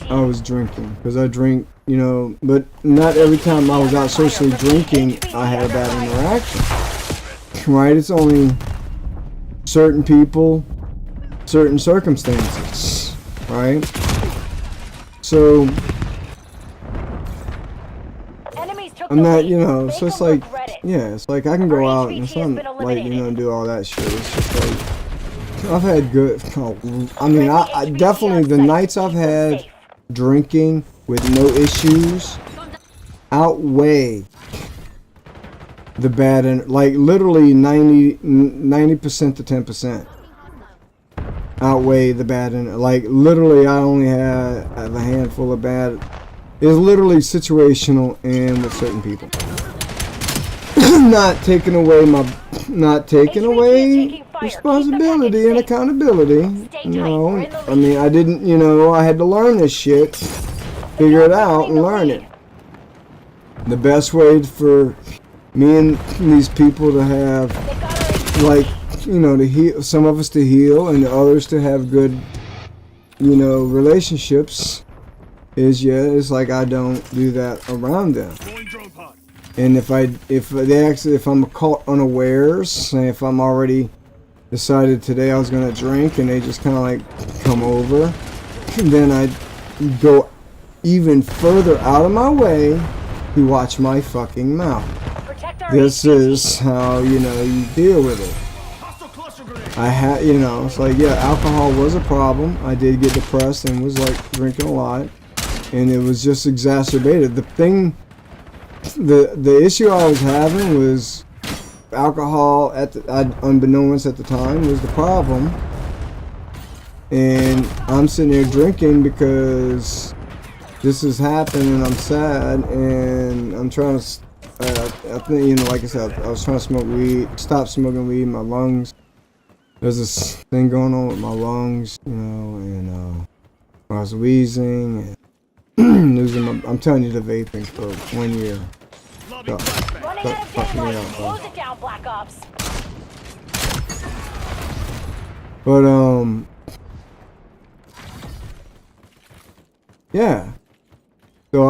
I was drinking. Because I drink, you know, but not every time I was out socially drinking, I had a bad interaction. Right? It's only certain people, certain circumstances, right? So Enemies took I'm the not, lead. you know, Make so it's them like, regret it. yeah, it's like I can go Our out and HVT has some, been like, you know, eliminated. do all that shit. It's just like, I've had good, I mean, I HVT definitely, on the site. nights I've Keep them had safe. drinking with no issues outweigh the bad, and like literally 90% to 10% outweigh the bad, and like literally I only had a handful of bad. It's literally situational and with certain people. Not taking away responsibility and accountability. No, I mean, I didn't, you know, I had to learn this shit, figure it out and learn it. The best way for me and these people to have, like, you know, to heal, some of us to heal and the others to have good, you know, relationships is, yeah, it's like I don't do that around them. And if I'm caught unawares, say if I'm already decided today I was gonna drink and they just kind of like come over, then I'd go even further out of my way to watch my fucking mouth. This is how, you know, you deal with it. You know, it's like, yeah, alcohol was a problem. I did get depressed and was like drinking a lot, and it was just exacerbated. The issue I was having was alcohol unbeknownst at the time was the problem, and I'm sitting there drinking because this has happened and I'm sad and I'm trying to I think, you know, like I said, I was trying to stop smoking weed. My lungs, there's this thing going on with my lungs, you know, and I was wheezing and losing my, I'm telling you, the vaping for 1 year. Fucking me up, bro. Close it down, Black Ops. But yeah. So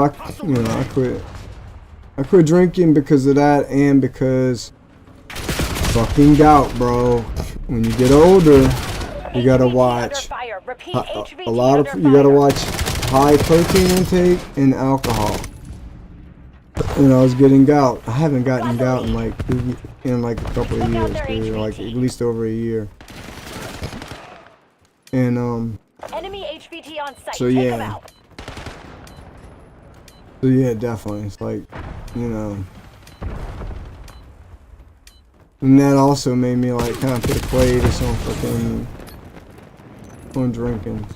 I quit drinking because of that, and because fucking gout, bro. When you get older, you gotta watch a lot of, you gotta watch high protein intake and alcohol. And I was getting gout. I haven't gotten gout in like a couple of years, dude, like at least over a year. And Enemy HVT on site. so yeah. So yeah, definitely. It's like, you know, and that also made me like kind of put a plate on fucking on drinking.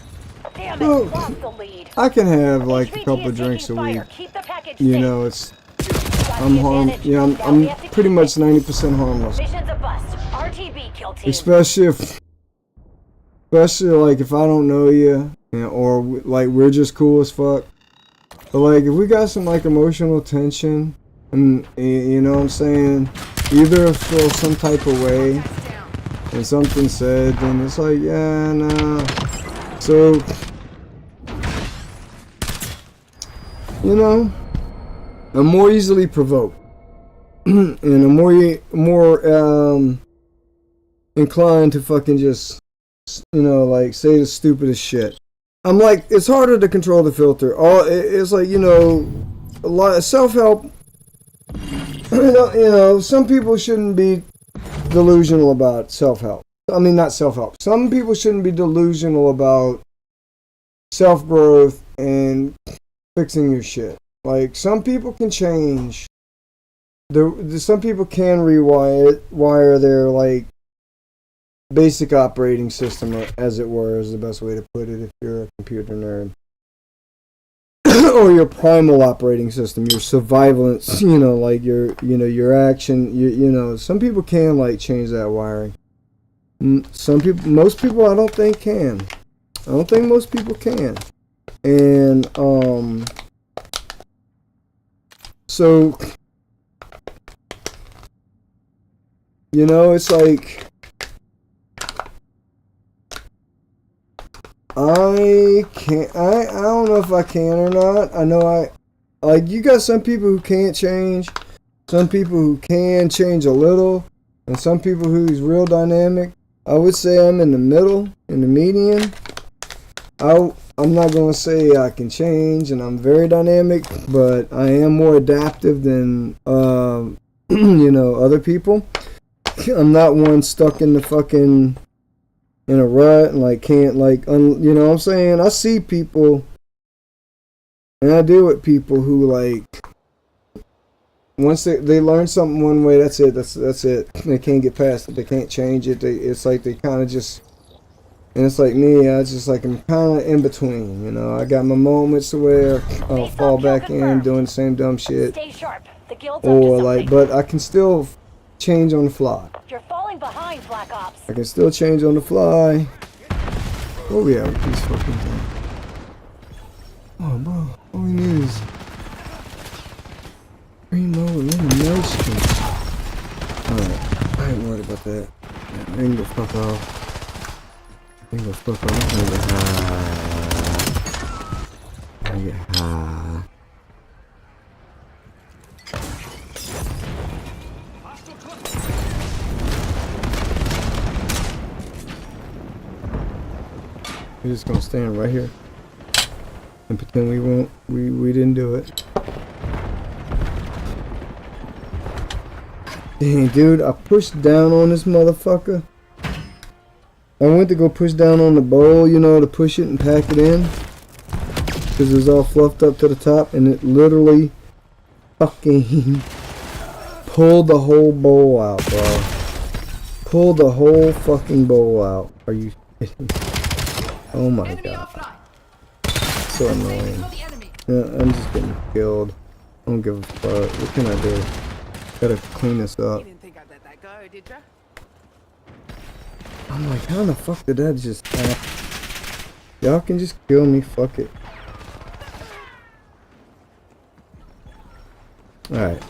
Damn Well, it, lost the lead. I can have like a HVT couple is drinks a taking week. fire. Keep the package You safe. know, it's Got I'm the harm. advantage. Yeah, Now we I'm have to pretty keep much it. 90% harmless. Mission's a bust. RTB kill team. Especially like if I don't know you, or like we're just cool as fuck. But like if we got some like emotional tension, and you know what I'm saying, either feel some type of way, and something said, then it's like, yeah, nah. So, you know, I'm more easily provoked, and I'm more inclined to fucking just, you know, like say the stupidest shit. I'm like, it's harder to control the filter. It's like, you know, a lot of self-help. You know, some people shouldn't be delusional about self-help. I mean, not self-help. Some people shouldn't be delusional about self-growth and fixing your shit. Like, some people can change. Some people can rewire their, like, basic operating system, as it were, is the best way to put it if you're a computer nerd. Or your primal operating system, your survivalance, you know, like your action, you know, some people can like change that wiring. Most people I don't think can. I don't think most people can. And so, you know, it's like I don't know if I can or not. I know like, you got some people who can't change, some people who can change a little, and some people who's real dynamic. I would say I'm in the middle, in the median. I'm not gonna say I can change, and I'm very dynamic, but I am more adaptive than you know, other people. I'm not one stuck in the fucking in a rut and like can't like you know what I'm saying? I see people and I deal with people who like once they learn something one way, that's it. That's it. They can't get past it. They can't change it. It's like they kind of just. And it's like me, I just like I'm kind of in between, you know. I got my moments where I'll fall back in doing the same dumb shit, Stay sharp. The guild's or like, but I can still change on the fly. You're falling behind, Black Ops. I can still change on the fly. What we have with these fucking things? Oh, bro, all we need is reload and then no skins. Alright, I ain't worried about that. I can go fuck off. I can go fuck off. I'm gonna get high. I'm gonna get high. We're just gonna stand right here and pretend we didn't do it. Dang, dude, I pushed down on this motherfucker. I went to go push down on the bowl, you know, to push it and pack it in. Because it was all fluffed up to the top, and it literally fucking pulled the whole bowl out, bro. Pulled the whole fucking bowl out. Are you kidding me? Oh my god. So annoying. Yeah, I'm just getting killed. I don't give a fuck. What can I do? Gotta clean this up. I'm like, how the fuck did that just happen? Y'all can just kill me, fuck it. Alright.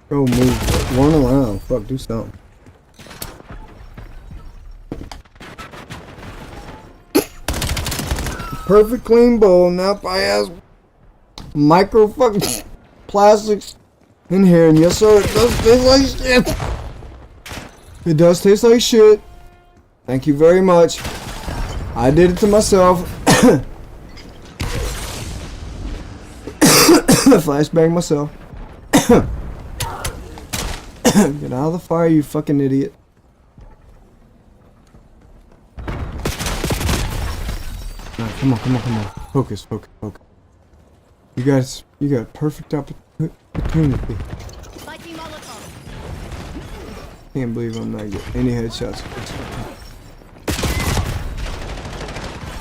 Go move. Run around. Fuck, do something. Perfect clean bowl. Now if I has micro fucking plastics in here, and yes sir, it does taste like shit. It does taste like shit. Thank you very much. I did it to myself. Flashbang myself. Get out of the fire, you fucking idiot. Right, come on. Focus. You got perfect opportunity. Can't believe I'm not getting any headshots.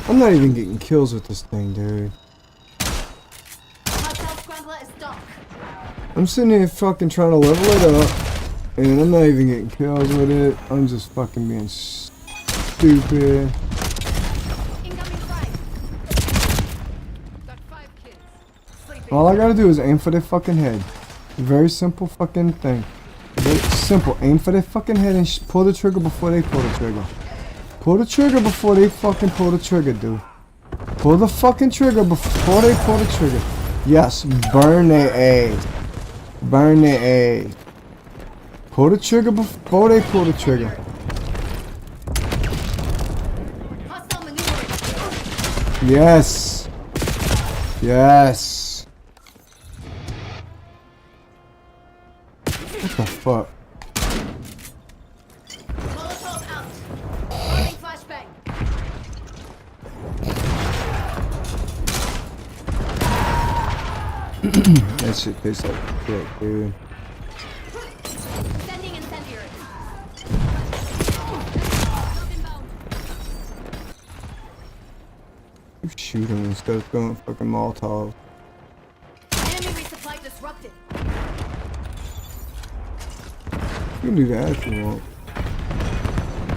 I'm not even getting kills with this thing, dude. I'm sitting here fucking trying to level it up, and I'm not even getting kills with it. I'm just fucking being stupid. All I gotta do is aim for their fucking head. Very simple fucking thing. Very simple. Aim for their fucking head and pull the trigger before they pull the trigger. Pull the trigger before they fucking pull the trigger, dude. Pull the fucking trigger before they pull the trigger. Yes, burn their ass. Burn their ass. Pull the trigger before they pull the trigger. Yes. Yes. What the fuck? That shit tastes like shit, dude. You shoot him instead of throwing fucking Molotovs. Enemy resupply disrupted. You can do that if you want.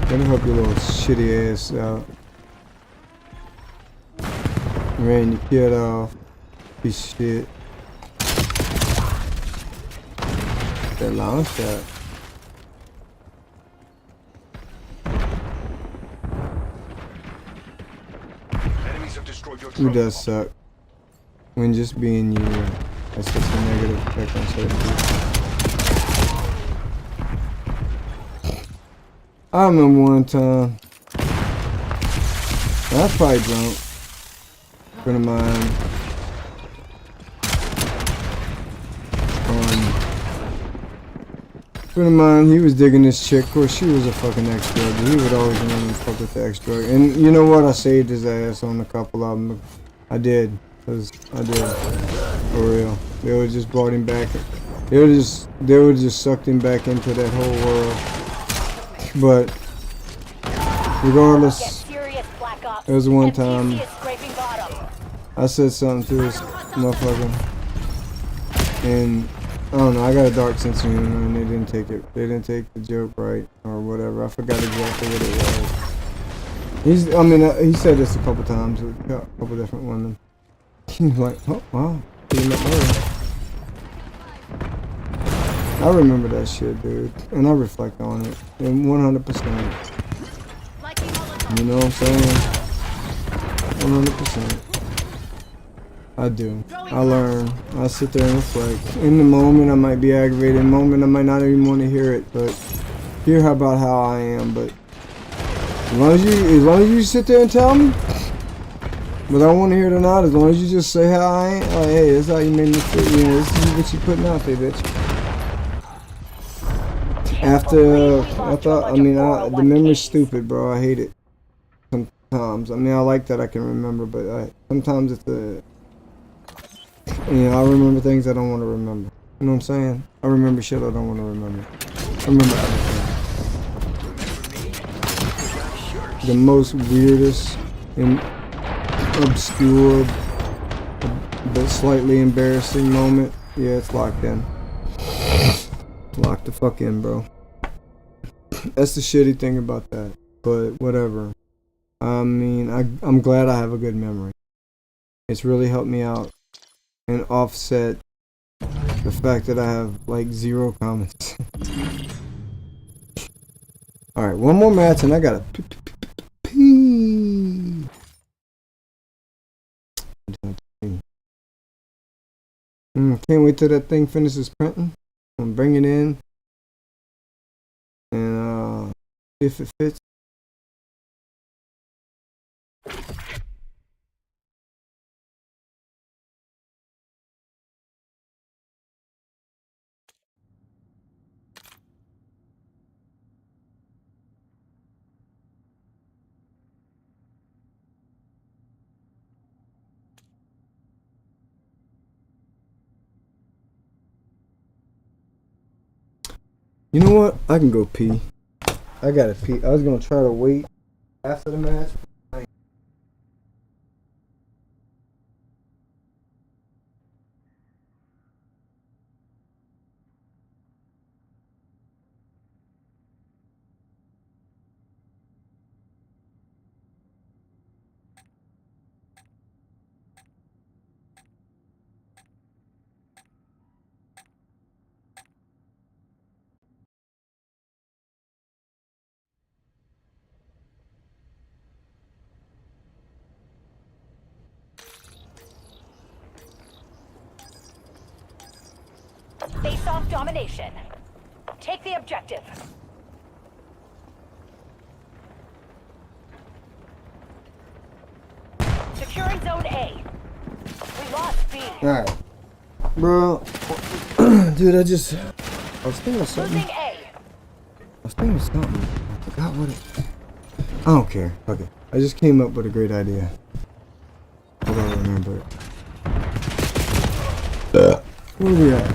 That'll help your little shitty ass out. Ran your kid off. Piece of shit. That long shot. Enemies have destroyed your Who does suck? When just being you, that's just a negative effect on certain people. I remember one time. I was probably drunk. A friend of mine. Friend of mine, he was digging this chick. Of course, she was a fucking ex-drug. He would always want to fuck with the ex-drug. And you know what? I saved his ass on a couple of them. I did. Cause I did. For real. They would just brought him back. They would just sucked him back into that whole world. But regardless, there was one time I said something to this motherfucker, and I don't know, I got a dark sense of humor, and they didn't take it. They didn't take the joke right, or whatever. I forgot exactly what it was. He said this a couple times with a couple different women. He's like, oh, wow. I remember that shit, dude. And I reflect on it. And 100%. You know what I'm saying? 100%. I do. I learn. I sit there and reflect. In the moment, I might be aggravated. In the moment, I might not even want to hear it. But hear about how I am. But as long as you sit there and tell me, whether I want to hear it or not, as long as you just say how I am, like, hey, this is how you made me feel. You know, this is what you putting out there, bitch. The memory's stupid, bro. I hate it. Sometimes. I mean, I like that I can remember, but sometimes it's I remember things I don't want to remember. You know what I'm saying? I remember shit I don't want to remember. I remember everything. The most weirdest and obscure but slightly embarrassing moment. Yeah, it's locked in. Lock the fuck in, bro. That's the shitty thing about that. But whatever. I mean, I'm glad I have a good memory. It's really helped me out and offset the fact that I have like 0 comments. Alright, one more match and I gotta pee. Can't wait till that thing finishes printing. I'm gonna bring it in and see if it fits. You know what? I can go pee. I gotta pee. I was gonna try to wait after the match. Face off domination. Take the objective. Securing zone A. We lost B. Alright. Bro. Dude, I was thinking of something. Losing A. I forgot what it... I don't care. Okay. I just came up with a great idea. I don't remember it. Where are we at?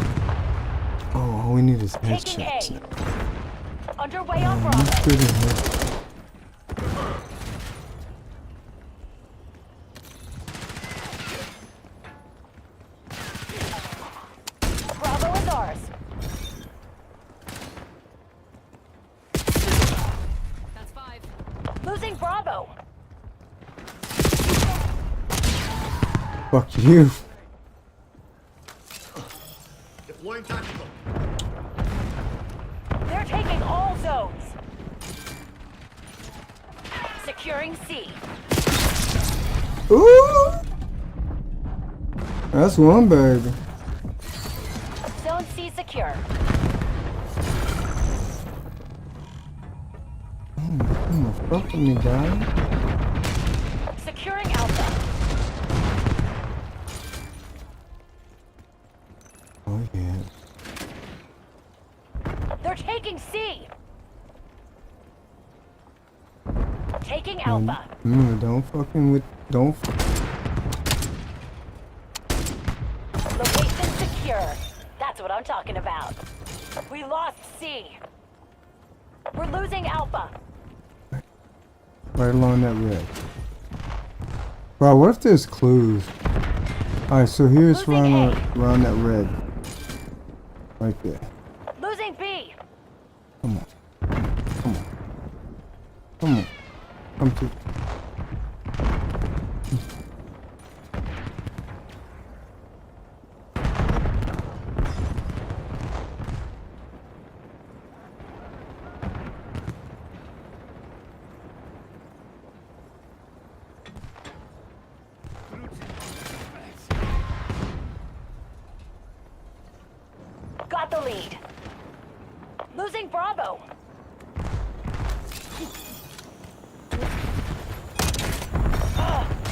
Oh, all we need is headshots. Underway on Bravo. Bravo is ours. That's 5. Losing Bravo. Fuck you. Deploying tactical. They're taking all zones. Securing C. Ooh! That's one baby. Zone C secure. Come on, fuck with me, guy. Securing Alpha. Oh yeah. They're taking C. Taking Alpha. Don't fucking with. Don't. Location secure. That's what I'm talking about. We lost C. We're losing Alpha. Right along that red. Bro, what if there's clues? Alright, so here's around that red. Right there. Losing B. Come on. Come on. Come on. Come to. Got the lead. Losing Bravo.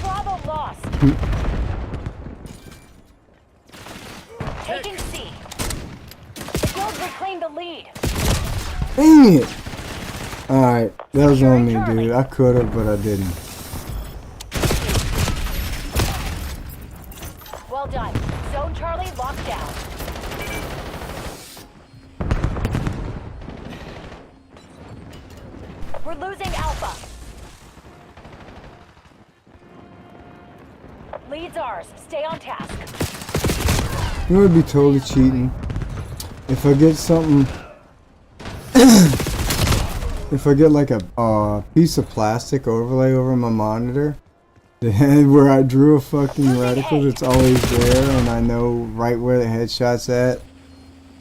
Bravo lost. Taking C. The guild reclaimed the lead. Dang it! Alright, that was on me, dude. I could've, but I didn't. Well done. Zone Charlie locked down. We're losing Alpha. Lead's ours. Stay on task. You would be totally cheating. If I get something... if I get like a piece of plastic overlay over my monitor, then where I drew a fucking reticle that's always there and I know right where the headshot's at,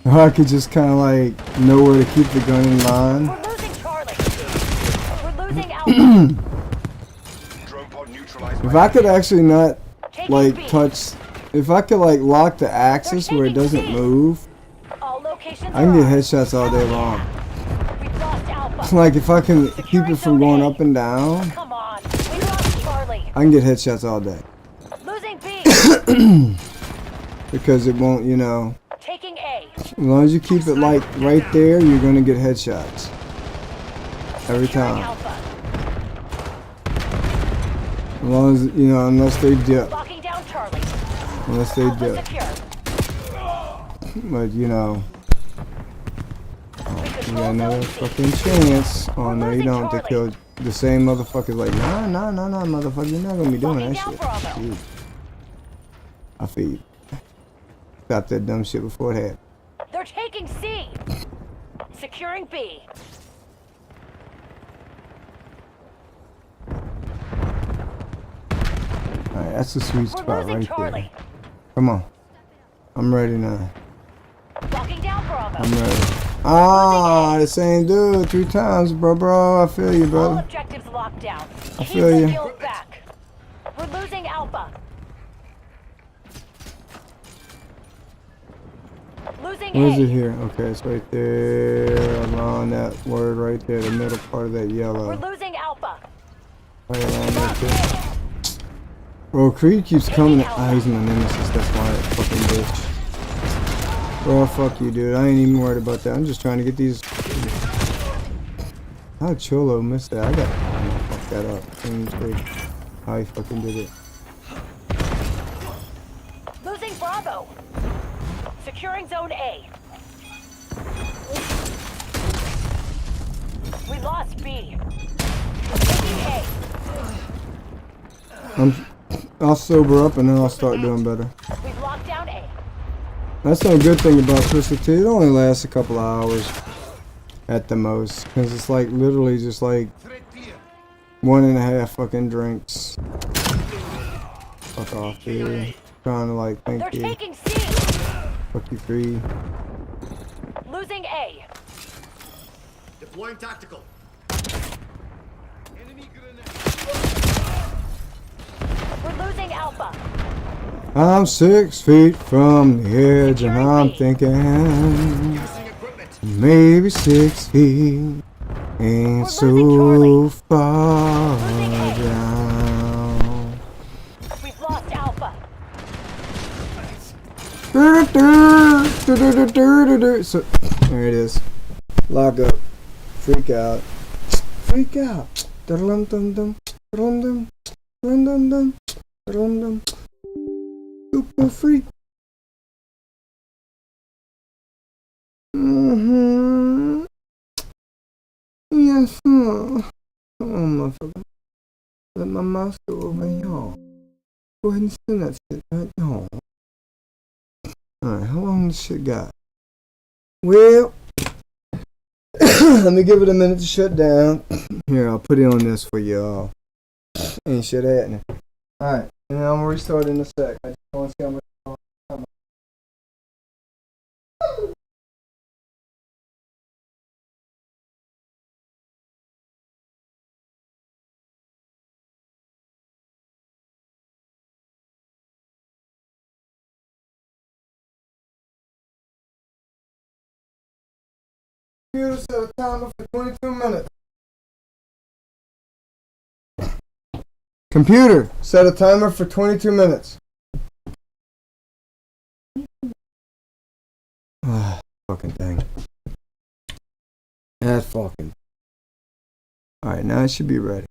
I could just kind of like know where to keep the gun in line. We're losing Charlie. We're losing Alpha. Drone pod neutralized. If I could actually not Taking like B. touch, if I could like lock the axis where it doesn't move, All locations I can are get ours. headshots all day long. We've lost Alpha. Like if I can keep it from going up and down, Come on. We lost Charlie. I can get headshots all day. Losing B. Because it won't, you know, Taking A. as long as you keep it like right there, you're gonna get headshots. Every Securing time. Alpha. As long as, you know, unless they dip. Locking down Charlie. Unless they Alpha dip. secure. But, you know, We you control got another zone C. fucking chance. Oh, We're no, you losing don't. They Charlie. kill the same motherfuckers like, nah, motherfucker, you're not gonna be doing Locking that down shit. Bravo. Dude. I feel you. Stop that dumb shit before it happened. They're taking C. Securing B. Alright, that's the sweet We're spot losing right Charlie. there. Come on. I'm ready now. Locking down Bravo. I'm ready. Ah, the same dude 3 times, bro. I feel you, All brother. objectives locked down. I Keep feel the you. guild back. We're losing Alpha. Losing Where's A. it here? Okay, it's right there along that word right there, the middle part of that We're yellow. losing Alpha. Right around right Lost there. A. Bro, Creed keeps coming. Ah, he's my nemesis. That's why, fucking bitch. Bro, fuck you, dude. I ain't even worried about that. I'm just trying to get these. How Cholo missed that? I got. I'm gonna fuck that up. How he fucking did it. Losing Bravo. Securing Zone A. We lost B. Taking A. I'll sober up and then I'll start doing better. We've locked down A. That's no good thing about Twisted Tea. It only lasts a couple of hours at the most. Because it's like literally just like 1.5 fucking drinks. Fuck off, dude. Trying to like They're thank you. taking C. Fuck you, Creed. Losing A. Deploying tactical. Enemy grenade. We're losing Alpha. I'm 6 feet from the edge and I'm thinking Using equipment. maybe 6 feet Ain't We're losing Charlie. so far Losing A. down. We've lost Alpha. So there it is. Lock up. Freak out. Freak out. Dum dum dum. Dum dum. Dum dum dum. Dum dum. Super freak. Mm-hmm. Yes, sir. Come on, motherfucker. Let my mouse go over here. Go ahead and send that shit right now. Alright, how long this shit got? Well, let me give it a minute to shut down. Here, I'll put it on this for y'all. Ain't shit happening. Alright, and then I'm gonna restart in a sec. I just want to see how much. Computer set a timer for 22 minutes. Computer set a timer for 22 minutes. Ah, fucking thing. That fucking. Alright, now it should be ready.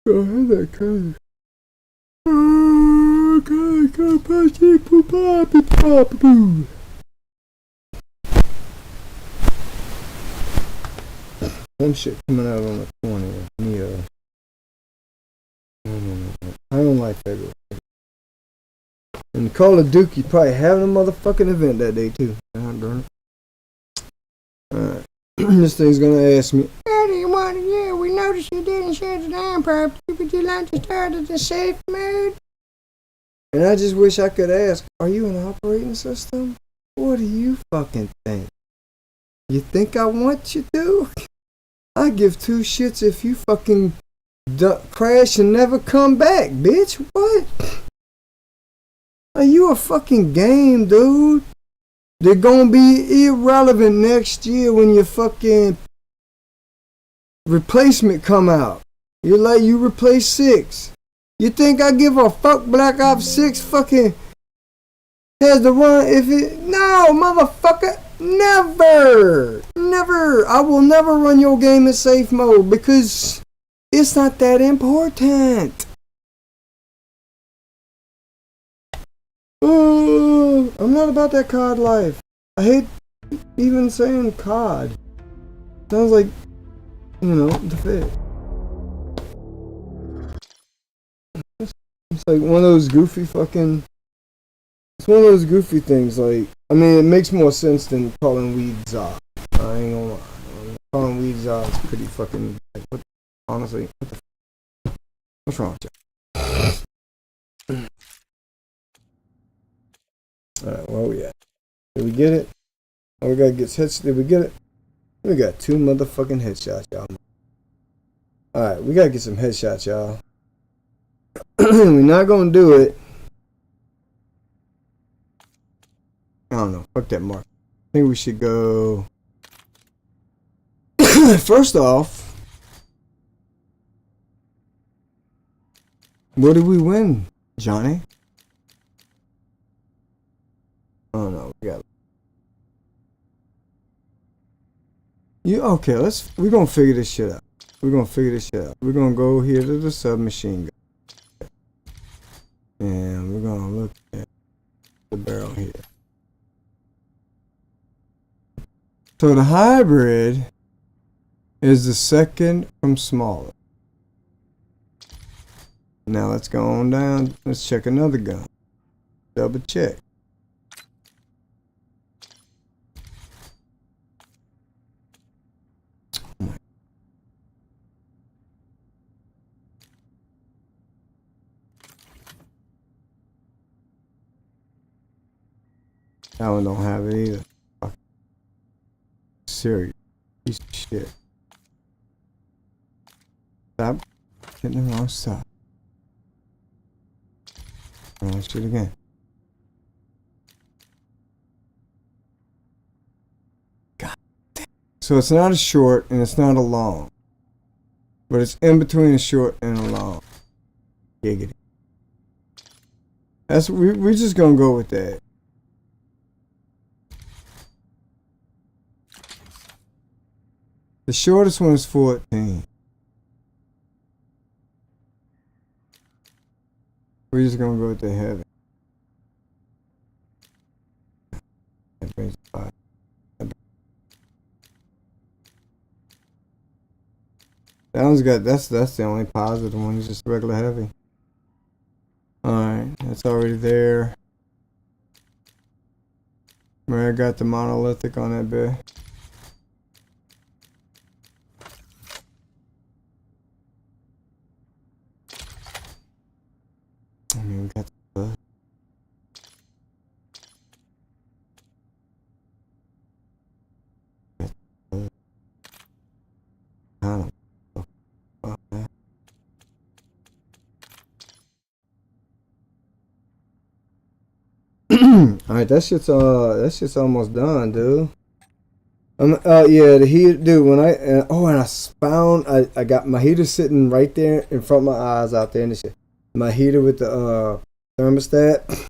Go ahead, that crazy. Some shit coming out on the 20th. Yeah. I don't like February. And Call of Duty probably having a motherfucking event that day too. God darn it. Alright. This thing's gonna ask me, Eddie, we noticed you didn't shut it down properly. Would you like to start at the safe mode? And I just wish I could ask, are you an operating system? What do you fucking think? You think I want you to? I give two shits if you fucking crash and never come back, bitch. What? Are you a fucking game, dude? They're gonna be irrelevant next year when your fucking replacement come out. You're like, you replace 6. You think I give a fuck Black Ops 6 fucking has to run if it... No, motherfucker. Never. Never. I will never run your game in safe mode because it's not that important. I'm not about that COD life. I hate even saying COD. Sounds like, the fit. It's like one of those goofy fucking... It's one of those goofy things, like... I mean, it makes more sense than calling weed Zod. I ain't gonna lie. Calling weed Zod is pretty fucking... Like, honestly, what the what's wrong with you? Alright, where we at? Did we get it? Oh, we gotta get hits. Did we get it? We got 2 motherfucking headshots, y'all. Alright, we gotta get some headshots, y'all. We're not gonna do it. I don't know. Fuck that mark. I think we should go. First off, what did we win, Johnny? Oh no, we got. Okay? We're gonna figure this shit out. We're gonna go here to the submachine gun, and we're gonna look at the barrel here. So the hybrid is the second from smaller. Now let's go on down. Let's check another gun. Double check. That one don't have it either. Fuck. Serious piece of shit. Stop hitting the wrong stuff. Wrong shit again. So it's not a short and it's not a long. But it's in between a short and a long. Giggity. That's we're just gonna go with that. The shortest one is 14. We're just gonna go with the heavy. That brings 5. That one's got that's the only positive one. It's just regular heavy. Alright, that's already there. Where I got the monolithic on that bit. I mean, we got the kind of. Alright, that shit's almost done, dude. Yeah, the heat, dude. When and I found I got my heater sitting right there in front of my eyes out there and shit. My heater with the thermostat.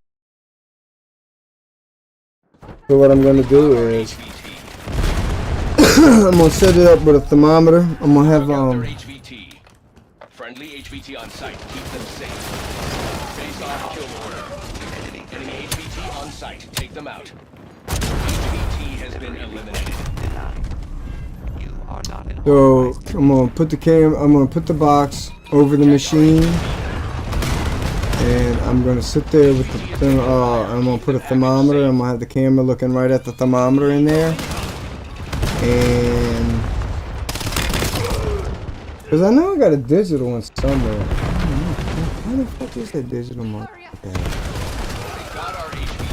So what I'm gonna do is I'm gonna set it up with a thermometer. I'm gonna have HVT. Friendly HVT on site. Keep them safe. Face off kill order. Enemy HVT on site. Take them out. HVT has been eliminated. You are not in. So I'm gonna put the box over the machine, and I'm gonna sit there with the I'm gonna put a thermometer. I'm gonna have the camera looking right at the thermometer in there, and because I know I got a digital one somewhere. How the fuck is that digital one? Okay. Got our HVT.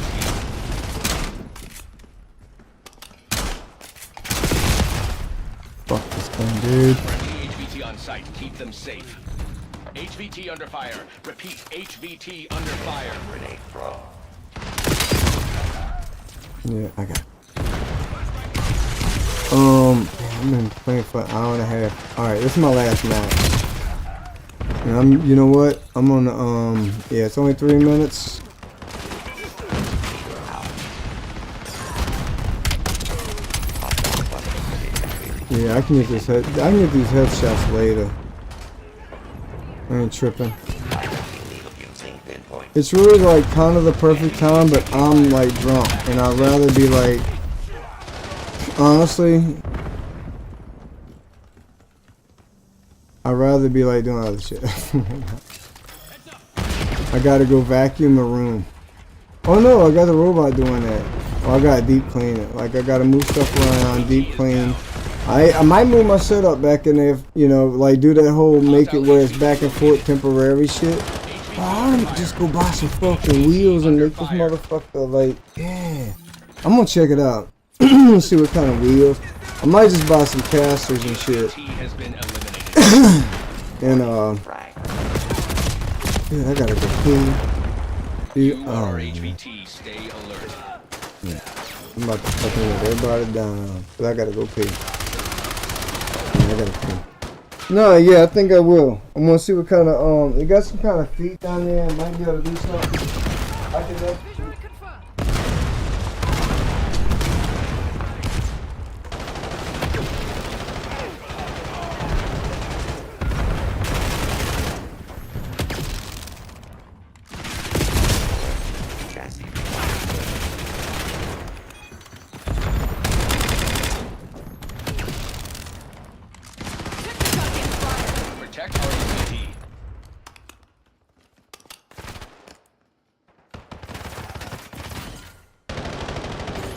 Fuck this thing, dude. Friendly HVT on site. Keep them safe. HVT under fire. Repeat. HVT under fire. Grenade throw. Yeah, I got it. I've been playing for an hour and a half. Alright, this is my last match. And you know what? I'm on the, yeah, it's only 3 minutes. Yeah, I can get these headshots later. I ain't tripping. It's really like kind of the perfect time, but I'm like drunk, and I'd rather be like, honestly, I'd rather be like doing other shit. I gotta go vacuum the room. Oh no, I got the robot doing that. Oh, I gotta deep clean it. Like I gotta move stuff around, deep clean. I might move my setup back in there, you know, like do that whole make it where it's back and forth temporary shit. I might just go buy some fucking wheels and make this motherfucker like, yeah. I'm gonna check it out. See what kind of wheels. I might just buy some casters and shit. And dude, I gotta go clean. Dude, oh, HVT, stay alert. yeah. I'm about to fucking let everybody down. But I gotta go pee. Yeah, I gotta pee. No, yeah, I think I will. I'm gonna see what kind of they got some kind of feet down there. I might be able to do something. I can Protect our HVT.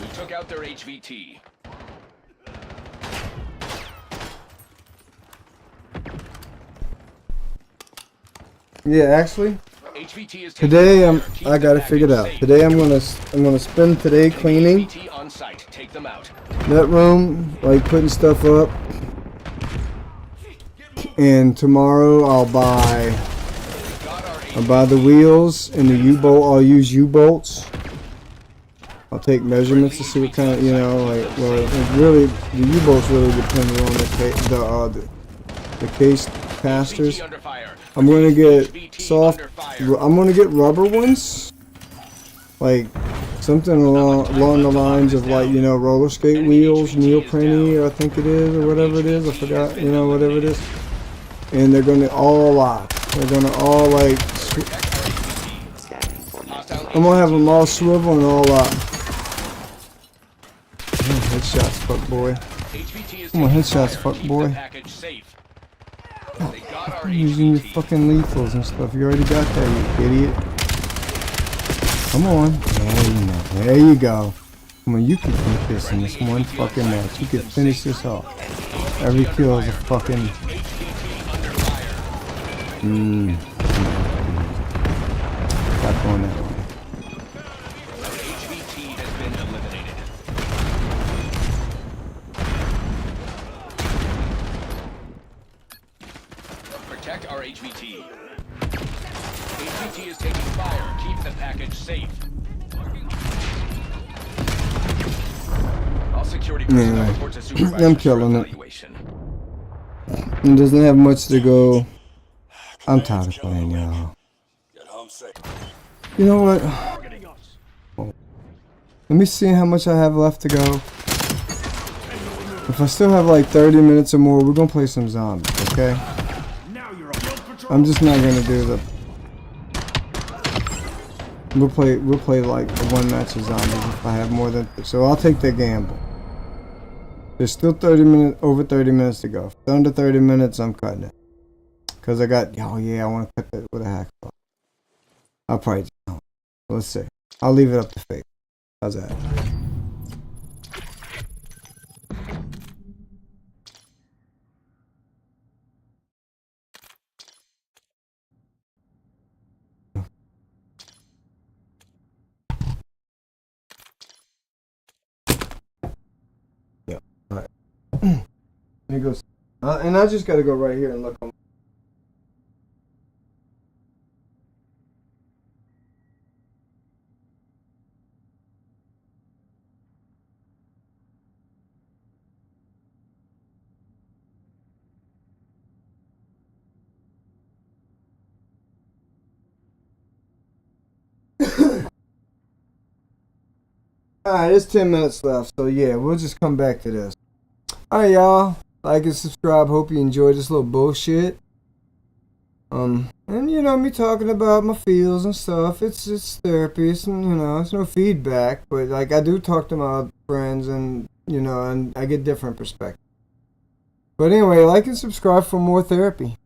We took out their HVT. Yeah, actually, HVT is today Keep I the got it figured package out. safe. Today I'm gonna spend today cleaning HVT on site. Take them out. that room, like putting stuff up. And tomorrow I'll buy Got our the wheels and the U-bolt. I'll use U-bolts. I'll take measurements to see what kind of, you know, like, well, it really, the U-boats really depended on the case casters. HVT under fire. I'm gonna get HVT soft, under fire. I'm gonna get rubber ones, like something along the lines of, like, you know, roller skate wheels, neoprene, I think it is, or whatever it is, I forgot, you know, whatever it is. And they're gonna all lock. They're gonna all, like, I'm gonna have them all swivel and all lock. Headshots, fuck boy. Come on, headshots, fuck boy. I'm using your fucking lethals and stuff. You already got that, you idiot. Come on. There you go. Come on, you can beat this in this one fucking match. You can finish this off. Every kill is a fucking... Stop going that way. HVT has been eliminated. Protect our HVT. HVT is taking fire. Keep the package safe. All security personnel report to supervisor I'm killing for it. evaluation. It doesn't have much to go. I'm tired of playing, y'all. You know what? Let me see how much I have left to go. If I still have like 30 minutes or more, we're gonna play some zombies, okay? I'm just not gonna do the... We'll play like the one match of zombies if I have more than... So I'll take the gamble. There's still over 30 minutes to go. If it's under 30 minutes, I'm cutting it. Cause I got, oh yeah, I want to cut that with a hacksaw. I'll probably, let's see. I'll leave it up to fate. How's that? Yeah. All right. Let me go. And I just got to go right here and look on. Alright, there's 10 minutes left, so yeah, we'll just come back to this. Alright, y'all. Like and subscribe. Hope you enjoyed this little bullshit. And you know, me talking about my feels and stuff. It's therapy. It's, you know, it's no feedback, but like I do talk to my friends, and you know, and I get different perspectives. But anyway, like and subscribe for more therapy.